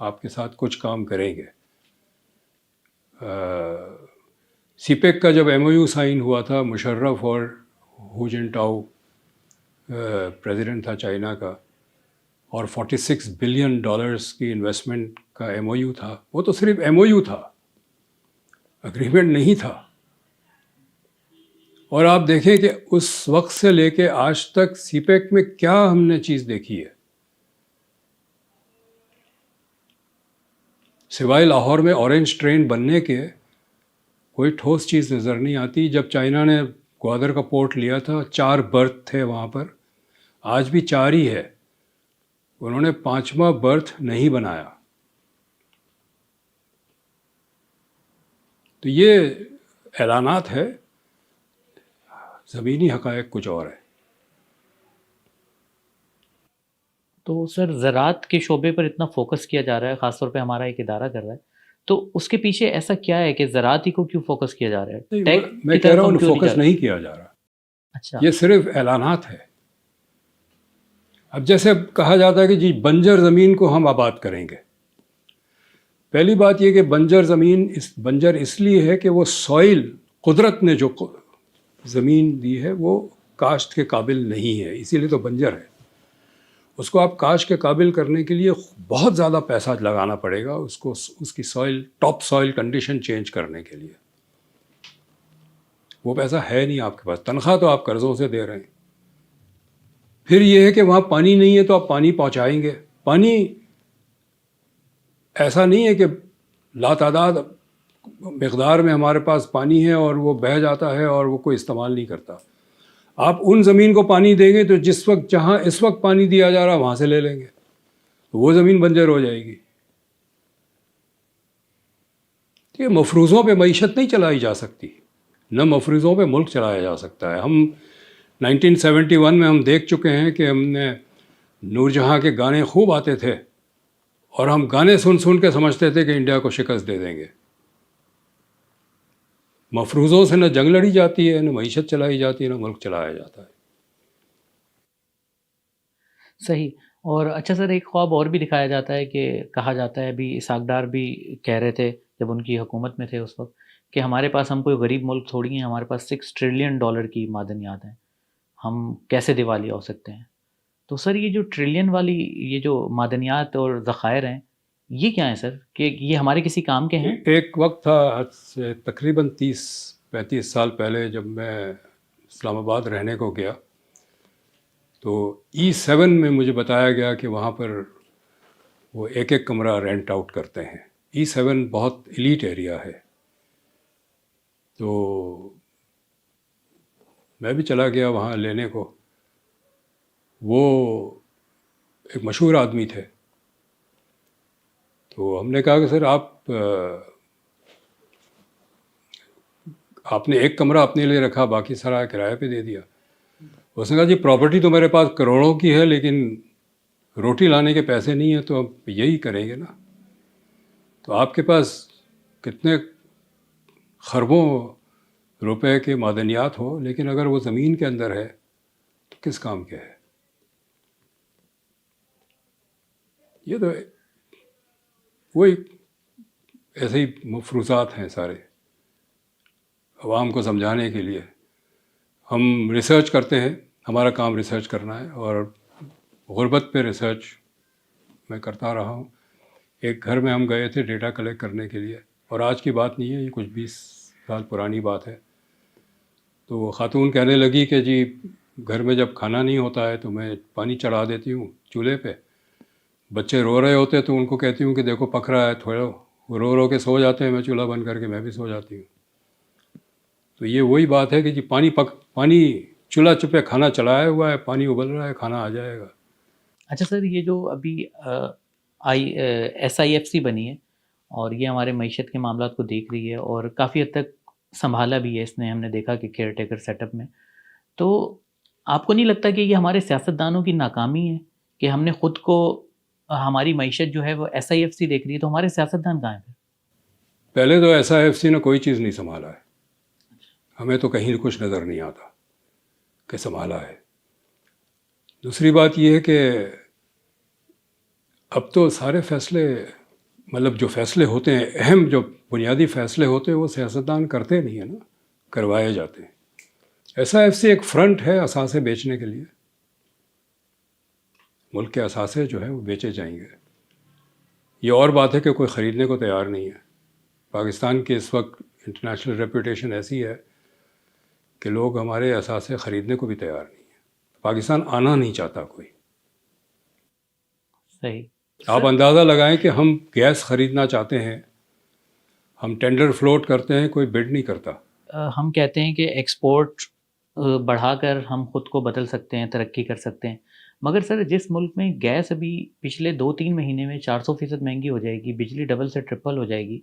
آپ کے ساتھ کچھ کام کریں گے. سی پیک کا جب ایم او یو سائن ہوا تھا, مشرف اور ہو جن ٹاؤ پریزیڈنٹ تھا چائنا کا, اور $46 بلین کی انویسٹمنٹ کا ایم او یو تھا. وہ تو صرف ایم او یو تھا, اگریمنٹ نہیں تھا. اور آپ دیکھیں کہ اس وقت سے لے کے آج تک سی پیک میں کیا ہم نے چیز دیکھی ہے, سوائے لاہور میں اورنج ٹرین بننے کے کوئی ٹھوس چیز نظر نہیں آتی. جب چائنا نے گوادر کا پورٹ لیا تھا 4 برتھ تھے وہاں پر, آج بھی 4 ہی ہے. انہوں نے 5واں برتھ نہیں بنایا. تو یہ اعلانات ہے, زمینی حقائق کچھ اور ہے. تو سر زراعت کے شعبے پر اتنا فوکس کیا جا رہا ہے, خاص طور پہ ہمارا ایک ادارہ کر رہا ہے, تو اس کے پیچھے ایسا کیا ہے کہ زراعت ہی کو کیوں فوکس کیا جا رہا ہے؟ میں کہہ رہا ہوں فوکس نہیں کیا جا رہا. اچھا, یہ صرف اعلانات ہے. اب جیسے کہا جاتا ہے کہ جی بنجر زمین کو ہم آباد کریں گے. پہلی بات یہ کہ بنجر اس لیے ہے کہ وہ سوئل, قدرت نے جو زمین دی ہے وہ کاشت کے قابل نہیں ہے, اسی لیے تو بنجر ہے. اس کو آپ کاشت کے قابل کرنے کے لیے بہت زیادہ پیسہ لگانا پڑے گا, اس کی soil, top soil condition change کرنے کے لیے. وہ پیسہ ہے نہیں آپ کے پاس. تنخواہ تو آپ قرضوں سے دے رہے ہیں. پھر یہ ہے کہ وہاں پانی نہیں ہے تو آپ پانی پہنچائیں گے. پانی ایسا نہیں ہے کہ لاتعداد مقدار میں ہمارے پاس پانی ہے اور وہ بہہ جاتا ہے اور وہ کوئی استعمال نہیں کرتا. آپ ان زمین کو پانی دیں گے تو جس وقت جہاں اس وقت پانی دیا جا رہا وہاں سے لے لیں گے تو وہ زمین بنجر ہو جائے گی. یہ مفروضوں پہ معیشت نہیں چلائی جا سکتی، نہ مفروضوں پہ ملک چلایا جا سکتا ہے. ہم 1971 میں ہم دیکھ چکے ہیں کہ ہم نے نور جہاں کے گانے خوب آتے تھے اور ہم گانے سن سن کے سمجھتے تھے کہ انڈیا کو شکست دے دیں گے. مفروضوں سے نہ جنگ لڑی جاتی ہے، نہ معیشت چلائی جاتی ہے، نہ ملک چلایا جاتا ہے. صحیح. اور اچھا سر، ایک خواب اور بھی دکھایا جاتا ہے کہ کہا جاتا ہے، ابھی اسحاق ڈار بھی کہہ رہے تھے جب ان کی حکومت میں تھے اس وقت، کہ ہمارے پاس، ہم کوئی غریب ملک تھوڑی ہیں، ہمارے پاس $6 ٹریلین کی معدنیات ہیں، ہم کیسے دیوالیہ ہو سکتے ہیں. تو سر یہ جو ٹریلین والی یہ جو معدنیات اور ذخائر ہیں، یہ کیا ہیں سر، کہ یہ ہمارے کسی کام کے ہیں؟ ایک وقت تھا آج سے تقریباً 30-35 سال پہلے جب میں اسلام آباد رہنے کو گیا تو E7 میں مجھے بتایا گیا کہ وہاں پر وہ ایک ایک کمرہ رینٹ آؤٹ کرتے ہیں. E7 بہت ایلیٹ ایریا ہے. تو میں بھی چلا گیا وہاں لینے کو. وہ ایک مشہور آدمی تھے. تو ہم نے کہا کہ سر آپ نے ایک کمرہ اپنے لیے رکھا، باقی سارا کرایہ پہ دے دیا. اس نے کہا جی پراپرٹی تو میرے پاس کروڑوں کی ہے لیکن روٹی لانے کے پیسے نہیں ہیں تو اب یہی کریں گے نا. تو آپ کے پاس کتنے خربوں روپے کے معدنیات ہو لیکن اگر وہ زمین کے اندر ہے تو کس کام کے ہے. یہ تو وہی ایسے ہی مفروضات ہیں سارے عوام کو سمجھانے کے لیے. ہم ریسرچ کرتے ہیں، ہمارا کام ریسرچ کرنا ہے اور غربت پہ ریسرچ میں کرتا رہا ہوں. ایک گھر میں ہم گئے تھے ڈیٹا کلیکٹ کرنے کے لیے، اور آج کی بات نہیں ہے، یہ کچھ 20 سال پرانی بات ہے. تو وہ خاتون کہنے لگی کہ جی گھر میں جب کھانا نہیں ہوتا ہے تو میں پانی چڑھا دیتی ہوں چولہے پہ، بچے رو رہے ہوتے تو ان کو کہتی ہوں کہ دیکھو پک رہا ہے تھوڑا، وہ رو رو کے سو جاتے ہیں، میں چولہا بند کر کے میں بھی سو جاتی ہوں. تو یہ وہی بات ہے کہ جی پانی چولہا چپے کھانا چلایا ہوا ہے، پانی ابل رہا ہے، کھانا آ جائے گا. اچھا سر، یہ جو ابھی SIFC بنی ہے اور یہ ہمارے معیشت کے معاملات کو دیکھ رہی ہے اور کافی حد تک سنبھالا بھی ہے اس نے، ہم نے دیکھا کہ کیئر ٹیکر سیٹ اپ میں، تو آپ کو نہیں لگتا کہ یہ ہمارے سیاستدانوں کی ناکامی ہے کہ ہم نے خود کو، ہماری معیشت جو ہے وہ SIFC دیکھ رہی ہے، تو ہمارے سیاستدان کہاں ہیں؟ پہلے تو SIFC نے کوئی چیز نہیں سنبھالا ہے، ہمیں تو کہیں کچھ نظر نہیں آتا کہ سنبھالا ہے. دوسری بات یہ ہے کہ اب تو سارے فیصلے، مطلب جو فیصلے ہوتے ہیں، اہم جو بنیادی فیصلے ہوتے ہیں وہ سیاستدان کرتے نہیں ہیں نا، کروائے جاتے ہیں. SIFC ایک فرنٹ ہے اثاثے بیچنے کے لیے، ملک کے اثاثے جو ہیں وہ بیچے جائیں گے. یہ اور بات ہے کہ کوئی خریدنے کو تیار نہیں ہے. پاکستان کی اس وقت انٹرنیشنل ریپوٹیشن ایسی ہے کہ لوگ ہمارے اثاثے خریدنے کو بھی تیار نہیں ہیں. پاکستان آنا نہیں چاہتا کوئی. صحیح. آپ اندازہ لگائیں کہ ہم گیس خریدنا چاہتے ہیں، ہم ٹینڈر فلوٹ کرتے ہیں، کوئی بڈ نہیں کرتا. ہم کہتے ہیں کہ ایکسپورٹ بڑھا کر ہم خود کو بدل سکتے ہیں، ترقی کر سکتے ہیں، مگر سر جس ملک میں گیس ابھی پچھلے 2-3 مہینے میں 400% مہنگی ہو جائے گی، بجلی ڈبل سے ٹرپل ہو جائے گی،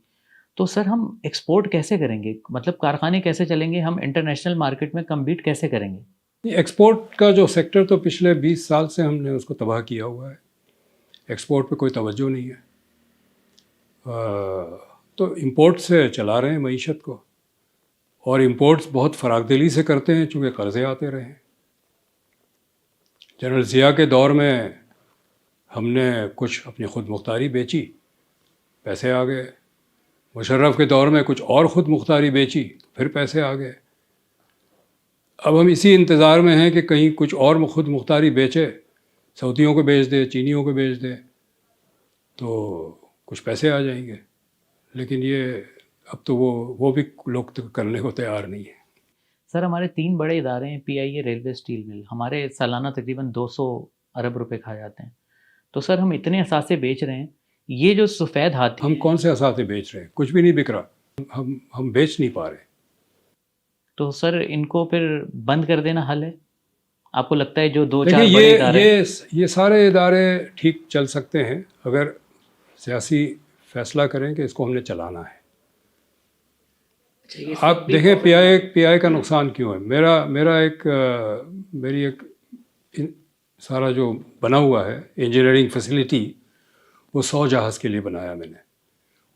تو سر ہم ایکسپورٹ کیسے کریں گے؟ مطلب کارخانے کیسے چلیں گے؟ ہم انٹرنیشنل مارکیٹ میں کمپیٹ کیسے کریں گے؟ ایکسپورٹ کا جو سیکٹر تو پچھلے 20 سال سے ہم نے اس کو تباہ کیا ہوا ہے. ایکسپورٹ پہ کوئی توجہ نہیں ہے. تو امپورٹ سے چلا رہے ہیں معیشت کو، اور امپورٹس بہت فراخ دلی سے کرتے ہیں چونکہ قرضے آتے رہے ہیں. جنرل ضیاء کے دور میں ہم نے کچھ اپنی خود مختاری بیچی، پیسے آ گئے. مشرف کے دور میں کچھ اور خود مختاری بیچی، پھر پیسے آ گئے. اب ہم اسی انتظار میں ہیں کہ کہیں کچھ اور خود مختاری بیچے، سعودیوں کو بیچ دے، چینیوں کو بیچ دے تو کچھ پیسے آ جائیں گے. لیکن یہ اب تو وہ بھی لوگ کرنے کو تیار نہیں ہیں. سر ہمارے 3 بڑے ادارے ہیں، پی آئی اے، ریلوے، اسٹیل مل، ہمارے سالانہ تقریباً 200 ارب روپے کھا جاتے ہیں. تو سر ہم اتنے اثاثے بیچ رہے ہیں، یہ جو سفید ہاتھی ہم کون سے اثاثے بیچ رہے ہیں؟ کچھ بھی نہیں بک رہا. ہم بیچ نہیں پا رہے. تو سر ان کو پھر بند کر دینا حل ہے؟ آپ کو لگتا ہے جو 2-4 دیکھیں بڑے ادارے یہ سارے ادارے ٹھیک چل سکتے ہیں اگر سیاسی فیصلہ کریں کہ اس کو ہم نے چلانا ہے. آپ دیکھیں پی آئی کا نقصان کیوں ہے. میری ایک سارا جو بنا ہوا ہے انجینئرنگ فیسلٹی وہ 100 جہاز کے لیے بنایا میں نے.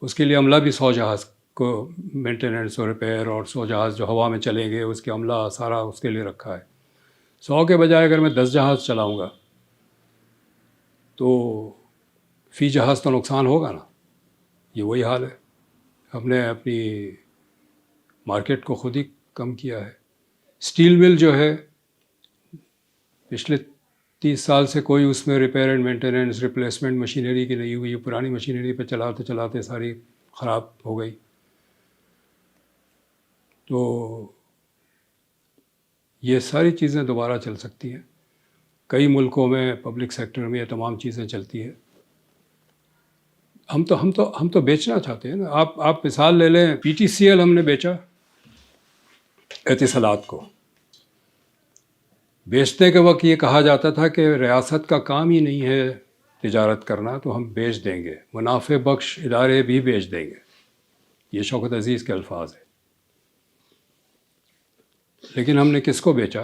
اس کے لیے عملہ بھی 100 جہاز کو مینٹیننس اور ریپیئر، اور 100 جہاز جو ہوا میں چلیں گے اس کے عملہ سارا اس کے لیے رکھا ہے. 100 کے بجائے اگر میں 10 جہاز چلاؤں گا تو فی جہاز تو نقصان ہوگا نا. یہ وہی حال ہے. ہم نے اپنی مارکیٹ کو خود ہی کم کیا ہے. اسٹیل مل جو ہے پچھلے 30 سال سے کوئی اس میں repair and maintenance replacement machinery کی نہیں ہوئی. پرانی مشینری پہ چلاتے چلاتے ساری خراب ہو گئی. تو یہ ساری چیزیں دوبارہ چل سکتی ہیں. کئی ملکوں میں پبلک سیکٹر میں یہ تمام چیزیں چلتی ہیں. ہم تو بیچنا چاہتے ہیں نا. آپ مثال لے لیں، پی ٹی سی ایل ہم نے بیچا اتصالات کو. بیچنے کے وقت یہ کہا جاتا تھا کہ ریاست کا کام ہی نہیں ہے تجارت کرنا، تو ہم بیچ دیں گے، منافع بخش ادارے بھی بیچ دیں گے. یہ شوکت عزیز کے الفاظ ہیں. لیکن ہم نے کس کو بیچا؟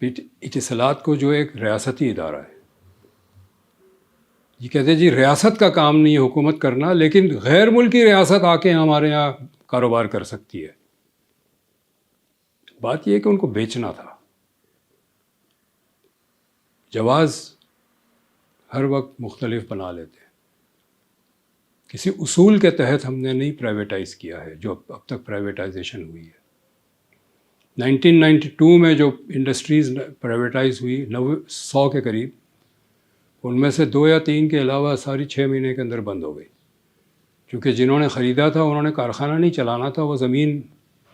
اتصالات کو، جو ایک ریاستی ادارہ ہے. یہ کہتے ہیں جی ریاست کا کام نہیں ہے حکومت کرنا، لیکن غیر ملکی ریاست آ کے ہمارے یہاں کاروبار کر سکتی ہے. بات یہ ہے کہ ان کو بیچنا تھا. جواز ہر وقت مختلف بنا لیتے ہیں. کسی اصول کے تحت ہم نے نہیں پرائیویٹائز کیا ہے جو اب تک پرائیویٹائزیشن ہوئی ہے. 1992 میں جو انڈسٹریز پرائیویٹائز ہوئی 100 کے قریب، ان میں سے 2 یا 3 کے علاوہ ساری 6 مہینے کے اندر بند ہو گئی. کیونکہ جنہوں نے خریدا تھا انہوں نے کارخانہ نہیں چلانا تھا، وہ زمین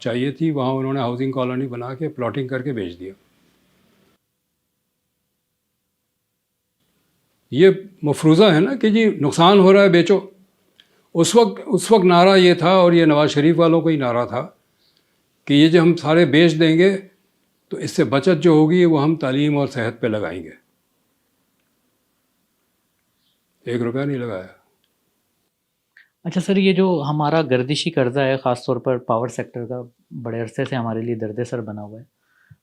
چاہیے تھی، وہاں انہوں نے ہاؤسنگ کالونی بنا کے پلاٹنگ کر کے بیچ دیا. یہ مفروضہ ہے نا کہ جی نقصان ہو رہا ہے بیچو. اس وقت نعرہ یہ تھا، اور یہ نواز شریف والوں کو ہی نعرہ تھا، کہ یہ جو ہم سارے بیچ دیں گے تو اس سے بچت جو ہوگی وہ ہم تعلیم اور صحت پہ لگائیں گے. 1 روپیہ نہیں لگایا. اچھا سر، یہ جو ہمارا گردشی قرضہ ہے خاص طور پر پاور سیکٹر کا، بڑے عرصے سے ہمارے لیے درد سر بنا ہوا ہے،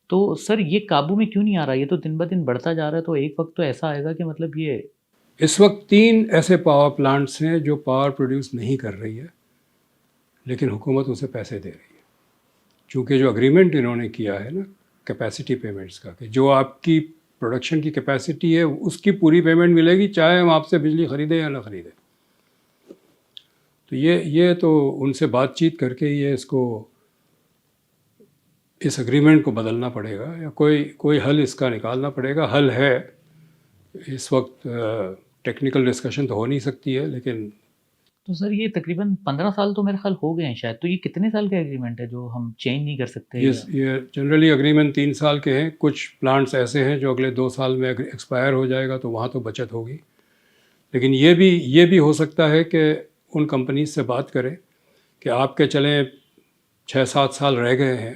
تو سر یہ قابو میں کیوں نہیں آ رہا؟ یہ تو دن بہ دن بڑھتا جا رہا ہے. تو ایک وقت تو ایسا آئے گا کہ مطلب یہ اس وقت 3 ایسے پاور پلانٹس ہیں جو پاور پروڈیوس نہیں کر رہی ہے، لیکن حکومت اسے پیسے دے رہی ہے. چونکہ جو اگریمنٹ انہوں نے کیا ہے نا کیپیسٹی پیمنٹس کا، کہ جو آپ کی پروڈکشن کی کیپیسٹی ہے اس کی پوری پیمنٹ ملے گی، چاہے ہم آپ سے بجلی خریدیں یا نہ خریدیں. تو یہ تو ان سے بات چیت کر کے یہ اس اگریمنٹ کو بدلنا پڑے گا، یا کوئی حل اس کا نکالنا پڑے گا. حل ہے اس وقت ٹیکنیکل ڈسکشن تو ہو نہیں سکتی ہے، لیکن تو سر یہ تقریباً 15 سال تو میرے خیال ہو گئے ہیں شاید. تو یہ کتنے سال کا ایگریمنٹ ہے جو ہم چینج نہیں کر سکتے؟ یہ جنرلی اگریمنٹ 3 سال کے ہیں. کچھ پلانٹس ایسے ہیں جو اگلے 2 سال میں ایکسپائر ہو جائے گا، تو وہاں تو بچت ہوگی. لیکن یہ بھی ہو سکتا ہے کہ ان کمپنیز سے بات کریں کہ آپ کے چلیں 6-7 سال رہ گئے ہیں،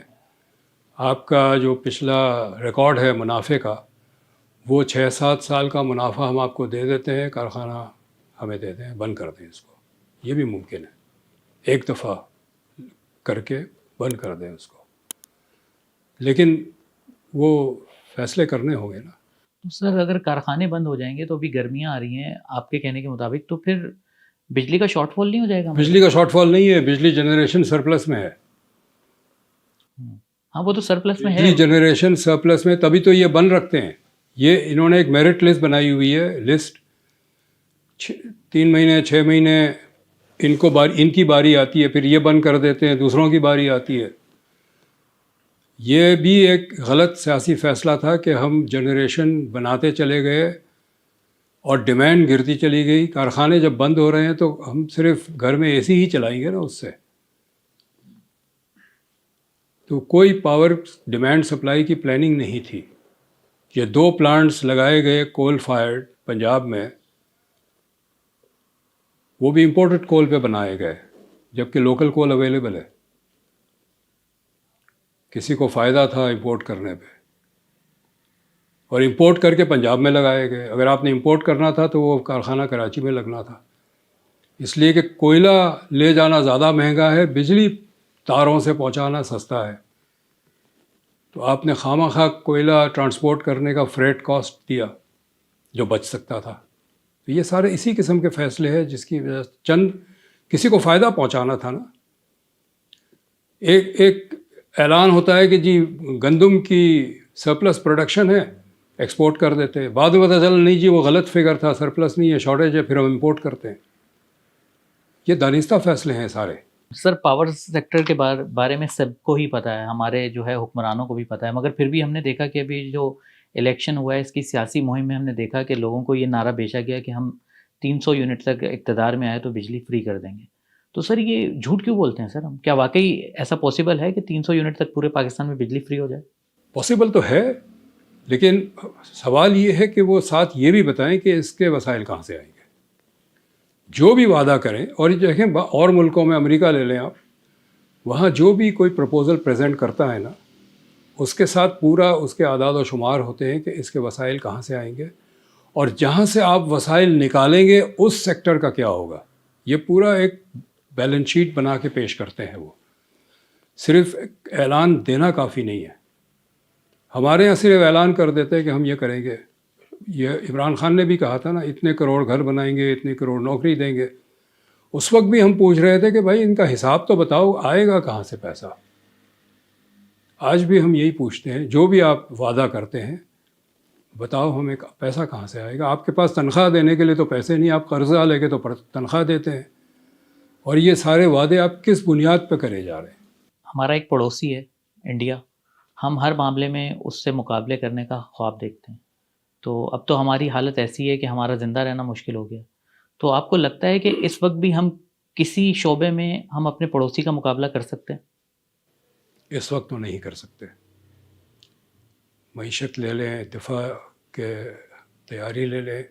آپ کا جو پچھلا ریکارڈ ہے منافع کا، وہ 6-7 سال کا منافع ہم آپ کو دے دیتے ہیں، کارخانہ ہمیں دے دیں، بند کر دیں اس کو. یہ بھی ممکن ہے، ایک دفعہ کر کے بند کر دیں اس کو. لیکن وہ فیصلے کرنے ہوں گے نا. تو سر اگر کارخانے بند ہو جائیں گے تو ابھی گرمیاں آ رہی ہیں آپ کے کہنے کے مطابق، تو پھر بجلی کا شارٹ فال نہیں ہو جائے گا؟ بجلی کا شارٹ فال نہیں ہے، بجلی جنریشن سرپلس میں ہے. ہاں وہ تو سرپلس میں ہے. بجلی جنریشن سرپلس میں، تبھی تو یہ بند رکھتے ہیں. یہ انہوں نے ایک میرٹ لسٹ بنائی ہوئی ہے، لسٹ 3 مہینے 6 مہینے ان کی باری آتی ہے، پھر یہ بند کر دیتے ہیں، دوسروں کی باری آتی ہے. یہ بھی ایک غلط سیاسی فیصلہ تھا کہ ہم جنریشن بناتے چلے گئے اور ڈیمانڈ گرتی چلی گئی. کارخانے جب بند ہو رہے ہیں تو ہم صرف گھر میں اے سی ہی چلائیں گے نا اس سے. تو کوئی پاور ڈیمانڈ سپلائی کی پلاننگ نہیں تھی. یہ 2 پلانٹس لگائے گئے کول فائرڈ پنجاب میں, وہ بھی امپورٹڈ کول پہ بنائے گئے جبکہ لوکل کول اویلیبل ہے. کسی کو فائدہ تھا امپورٹ کرنے پہ, اور امپورٹ کر کے پنجاب میں لگائے گئے. اگر آپ نے امپورٹ کرنا تھا تو وہ کارخانہ کراچی میں لگنا تھا, اس لیے کہ کوئلہ لے جانا زیادہ مہنگا ہے, بجلی تاروں سے پہنچانا سستا ہے. تو آپ نے خواہ خواہ کوئلہ ٹرانسپورٹ کرنے کا فریٹ کاسٹ دیا جو بچ سکتا تھا. تو یہ سارے اسی قسم کے فیصلے ہیں جس کی وجہ سے چند کسی کو فائدہ پہنچانا تھا نا. ایک اعلان ہوتا ہے کہ جی گندم کی سرپلس پروڈکشن ہے, ایکسپورٹ کر دیتے ہیں. بعد میں پتہ چلا نہیں جی وہ غلط فگر تھا, سرپلس نہیں ہے, شارٹیج ہے, پھر ہم امپورٹ کرتے ہیں. یہ دانستہ فیصلے ہیں سارے. سر پاور سیکٹر کے بارے میں سب کو ہی پتہ ہے, ہمارے جو ہے حکمرانوں کو بھی پتہ ہے, مگر پھر بھی ہم نے دیکھا کہ ابھی جو الیکشن ہوا ہے اس کی سیاسی مہم میں ہم نے دیکھا کہ لوگوں کو یہ نعرہ بیچا گیا کہ ہم 300 یونٹ تک اقتدار میں آئے تو بجلی فری کر دیں گے. تو سر یہ جھوٹ کیوں بولتے ہیں سر ہم؟ کیا واقعی ایسا پاسبل ہے کہ 300 یونٹ تک پورے پاکستان میں بجلی فری ہو جائے؟ پاسبل تو ہے, لیکن سوال یہ ہے کہ وہ ساتھ یہ بھی بتائیں کہ اس کے وسائل کہاں سے آئیں گے. جو بھی وعدہ کریں, اور یہ دیکھیں اور ملکوں میں, امریکہ لے لیں آپ, وہاں جو بھی کوئی پروپوزل پریزنٹ کرتا ہے نا, اس کے ساتھ پورا اس کے اعداد و شمار ہوتے ہیں کہ اس کے وسائل کہاں سے آئیں گے, اور جہاں سے آپ وسائل نکالیں گے اس سیکٹر کا کیا ہوگا. یہ پورا ایک بیلنس شیٹ بنا کے پیش کرتے ہیں. وہ صرف اعلان دینا کافی نہیں ہے. ہمارے یہاں صرف اعلان کر دیتے ہیں کہ ہم یہ کریں گے. یہ عمران خان نے بھی کہا تھا نا, اتنے کروڑ گھر بنائیں گے, اتنے کروڑ نوکری دیں گے. اس وقت بھی ہم پوچھ رہے تھے کہ بھائی ان کا حساب تو بتاؤ, آئے گا کہاں سے پیسہ. آج بھی ہم یہی پوچھتے ہیں, جو بھی آپ وعدہ کرتے ہیں بتاؤ ہمیں پیسہ کہاں سے آئے گا. آپ کے پاس تنخواہ دینے کے لیے تو پیسے نہیں, آپ قرضہ لے کے تو تنخواہ دیتے ہیں, اور یہ سارے وعدے آپ کس بنیاد پہ کرے جا رہے ہیں. ہمارا ایک پڑوسی ہے انڈیا, ہم ہر معاملے میں اس سے مقابلے کرنے کا خواب دیکھتے ہیں. تو اب تو ہماری حالت ایسی ہے کہ ہمارا زندہ رہنا مشکل ہو گیا. تو آپ کو لگتا ہے کہ اس وقت بھی ہم کسی شعبے میں ہم اپنے پڑوسی کا مقابلہ کر سکتے ہیں؟ اس وقت تو نہیں کر سکتے. معیشت لے لیں, دفاع کے تیاری لے لیں,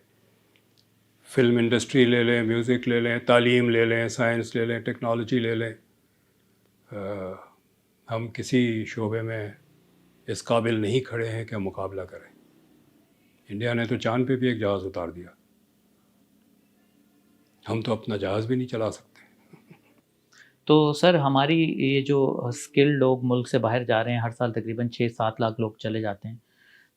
فلم انڈسٹری لے لیں, میوزک لے لیں, تعلیم لے لیں, سائنس لے لیں, ٹیکنالوجی لے لیں, ہم کسی شعبے میں اس قابل نہیں کھڑے ہیں کہ ہم مقابلہ کریں. انڈیا نے تو چاند پہ بھی ایک جہاز اتار دیا, ہم تو اپنا جہاز بھی نہیں چلا سکتے. تو سر ہماری یہ جو اسکل لوگ ملک سے باہر جا رہے ہیں, ہر سال تقریباً 6-7 لاکھ لوگ چلے جاتے ہیں.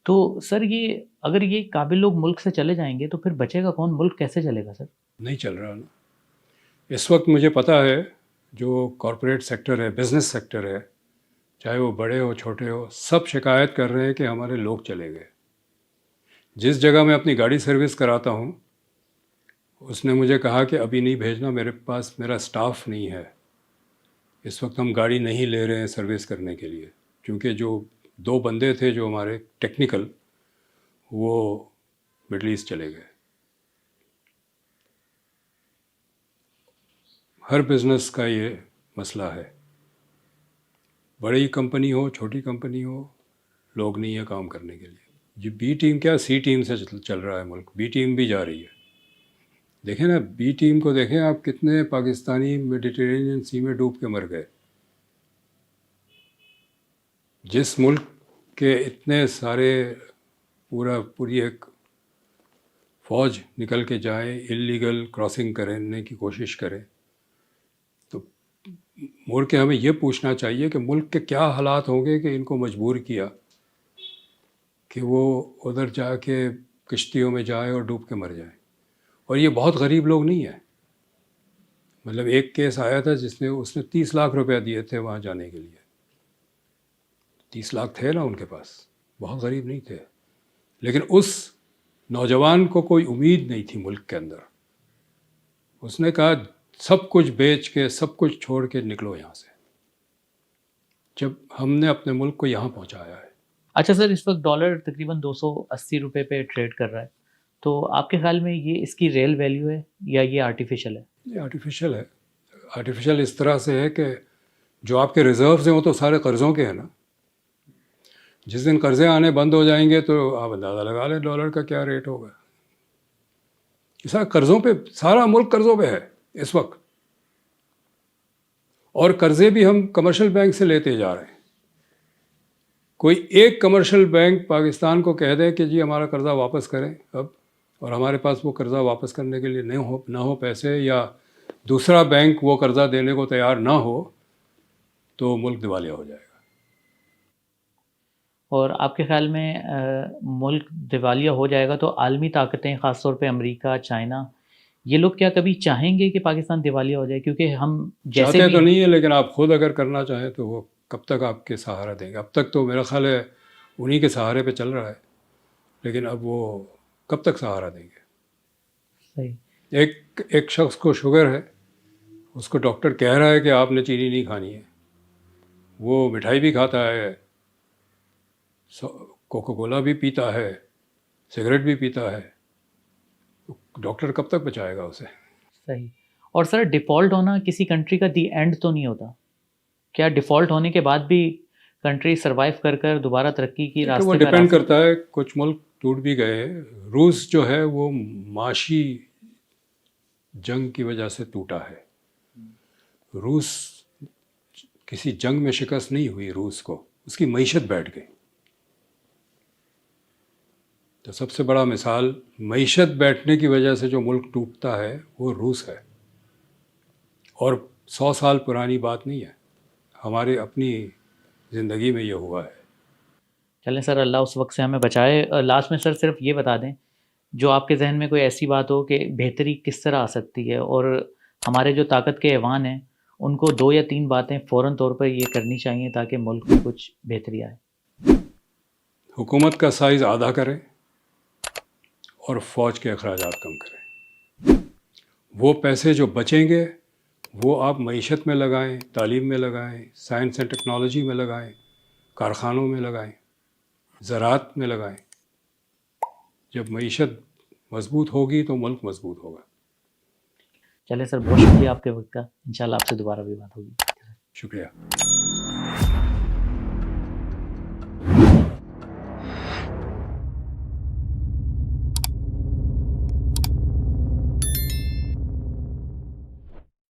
تو سر یہ اگر یہ قابل لوگ ملک سے چلے جائیں گے تو پھر بچے گا کون؟ ملک کیسے چلے گا سر؟ نہیں چل رہا نا. اس وقت مجھے پتہ ہے جو کارپوریٹ سیکٹر ہے, بزنس سیکٹر ہے, چاہے وہ بڑے ہو چھوٹے ہو, سب شکایت کر رہے ہیں کہ ہمارے لوگ چلے گئے. جس جگہ میں اپنی گاڑی سروس کراتا ہوں اس نے مجھے کہا کہ ابھی نہیں بھیجنا, میرے پاس میرا سٹاف نہیں ہے. اس وقت ہم گاڑی نہیں لے رہے ہیں سروس کرنے کے لیے, کیونکہ جو 2 بندے تھے جو ہمارے ٹیکنیکل, وہ مڈل ایسٹ چلے گئے. ہر بزنس کا یہ مسئلہ ہے, بڑی کمپنی ہو چھوٹی کمپنی ہو, لوگ نہیں ہے کام کرنے کے لیے. جی بی ٹیم کیا, سی ٹیم سے چل رہا ہے ملک, بی ٹیم بھی جا رہی ہے. دیکھیں نا بی ٹیم کو, دیکھیں آپ کتنے پاکستانی میڈیٹرینین سی میں ڈوب کے مر گئے. جس ملک کے اتنے سارے پوری ایک فوج نکل کے جائیں, اللیگل کراسنگ کرنے کی کوشش کریں, تو مڑ کے ہمیں یہ پوچھنا چاہیے کہ ملک کے کیا حالات ہوں گے کہ ان کو مجبور کیا کہ وہ ادھر جا کے کشتیوں میں جائیں اور ڈوب کے مر جائیں. اور یہ بہت غریب لوگ نہیں ہیں. مطلب ایک کیس آیا تھا اس نے 30 لاکھ روپے دیے تھے وہاں جانے کے لیے. 30 لاکھ تھے نا ان کے پاس, بہت غریب نہیں تھے. لیکن اس نوجوان کو کوئی امید نہیں تھی ملک کے اندر. اس نے کہا سب کچھ بیچ کے, سب کچھ چھوڑ کے نکلو یہاں سے, جب ہم نے اپنے ملک کو یہاں پہنچایا ہے. اچھا سر, اس وقت ڈالر تقریباً 280 روپے پہ ٹریڈ کر رہا ہے, تو آپ کے خیال میں یہ اس کی ریئل ویلیو ہے یا یہ آرٹیفیشل ہے؟ یہ آرٹیفیشل ہے. آرٹیفیشل اس طرح سے ہے کہ جو آپ کے ریزروز ہیں وہ تو سارے قرضوں کے ہیں نا. جس دن قرضے آنے بند ہو جائیں گے تو آپ اندازہ لگا لیں ڈالر کا کیا ریٹ ہوگا. سارا قرضوں پہ، سارا ملک قرضوں پہ ہے اس وقت. اور قرضے بھی ہم کمرشل بینک سے لیتے جا رہے ہیں. کوئی ایک کمرشل بینک پاکستان کو کہہ دے کہ جی ہمارا قرضہ واپس کریں اب، اور ہمارے پاس وہ قرضہ واپس کرنے کے لیے نہ ہو پیسے، یا دوسرا بینک وہ قرضہ دینے کو تیار نہ ہو، تو ملک دیوالیہ ہو جائے گا. اور آپ کے خیال میں ملک دیوالیہ ہو جائے گا تو عالمی طاقتیں، خاص طور پہ امریکہ، چائنا، یہ لوگ کیا کبھی چاہیں گے کہ پاکستان دیوالیہ ہو جائے؟ کیونکہ ہم جیسے چاہتے بھی تو نہیں ہے، لیکن آپ خود اگر کرنا چاہیں تو وہ کب تک آپ کے سہارا دیں گے؟ اب تک تو میرا خیال ہے انہی کے سہارے پہ چل رہا ہے، لیکن اب وہ کب تک سہارا دیں گے؟ صحیح. ایک شخص کو شوگر ہے، اس کو ڈاکٹر کہہ رہا ہے کہ آپ نے چینی نہیں کھانی ہے، وہ مٹھائی بھی کھاتا ہے، کوکو کولا بھی پیتا ہے، سگریٹ بھی پیتا ہے. ڈاکٹر کب تک بچائے گا اسے؟ صحیح. اور سر، ڈیفالٹ ہونا کسی کنٹری کا دی اینڈ تو نہیں ہوتا؟ کیا ڈیفالٹ ہونے کے بعد بھی کنٹری سروائیو کر دوبارہ ترقی کی وہ راستے ڈپینڈ کرتا ہے. کچھ ملک ٹوٹ بھی گئے. روس جو ہے وہ معاشی جنگ کی وجہ سے ٹوٹا ہے. روس کسی جنگ میں شکست نہیں ہوئی، روس کو اس کی معیشت بیٹھ گئی. تو سب سے بڑا مثال معیشت بیٹھنے کی وجہ سے جو ملک ٹوٹتا ہے وہ روس ہے. اور 100 سال پرانی بات نہیں ہے، ہمارے اپنی زندگی میں یہ ہوا ہے. چلیں سر، اللہ اس وقت سے ہمیں بچائے. لاسٹ میں سر صرف یہ بتا دیں، جو آپ کے ذہن میں کوئی ایسی بات ہو کہ بہتری کس طرح آ سکتی ہے، اور ہمارے جو طاقت کے ایوان ہیں ان کو 2 یا 3 باتیں فوراً طور پر یہ کرنی چاہیے تاکہ ملک میں کچھ بہتری آئے. حکومت کا سائز آدھا کریں اور فوج کے اخراجات کم کریں. وہ پیسے جو بچیں گے وہ آپ معیشت میں لگائیں، تعلیم میں لگائیں، سائنس اینڈ ٹیکنالوجی میں لگائیں، کارخانوں میں لگائیں، زراعت میں لگائیں. جب معیشت مضبوط ہوگی تو ملک مضبوط ہوگا. چلیں سر، بہت شکریہ آپ کے وقت کا. انشاءاللہ آپ سے دوبارہ بھی بات ہوگی. شکریہ.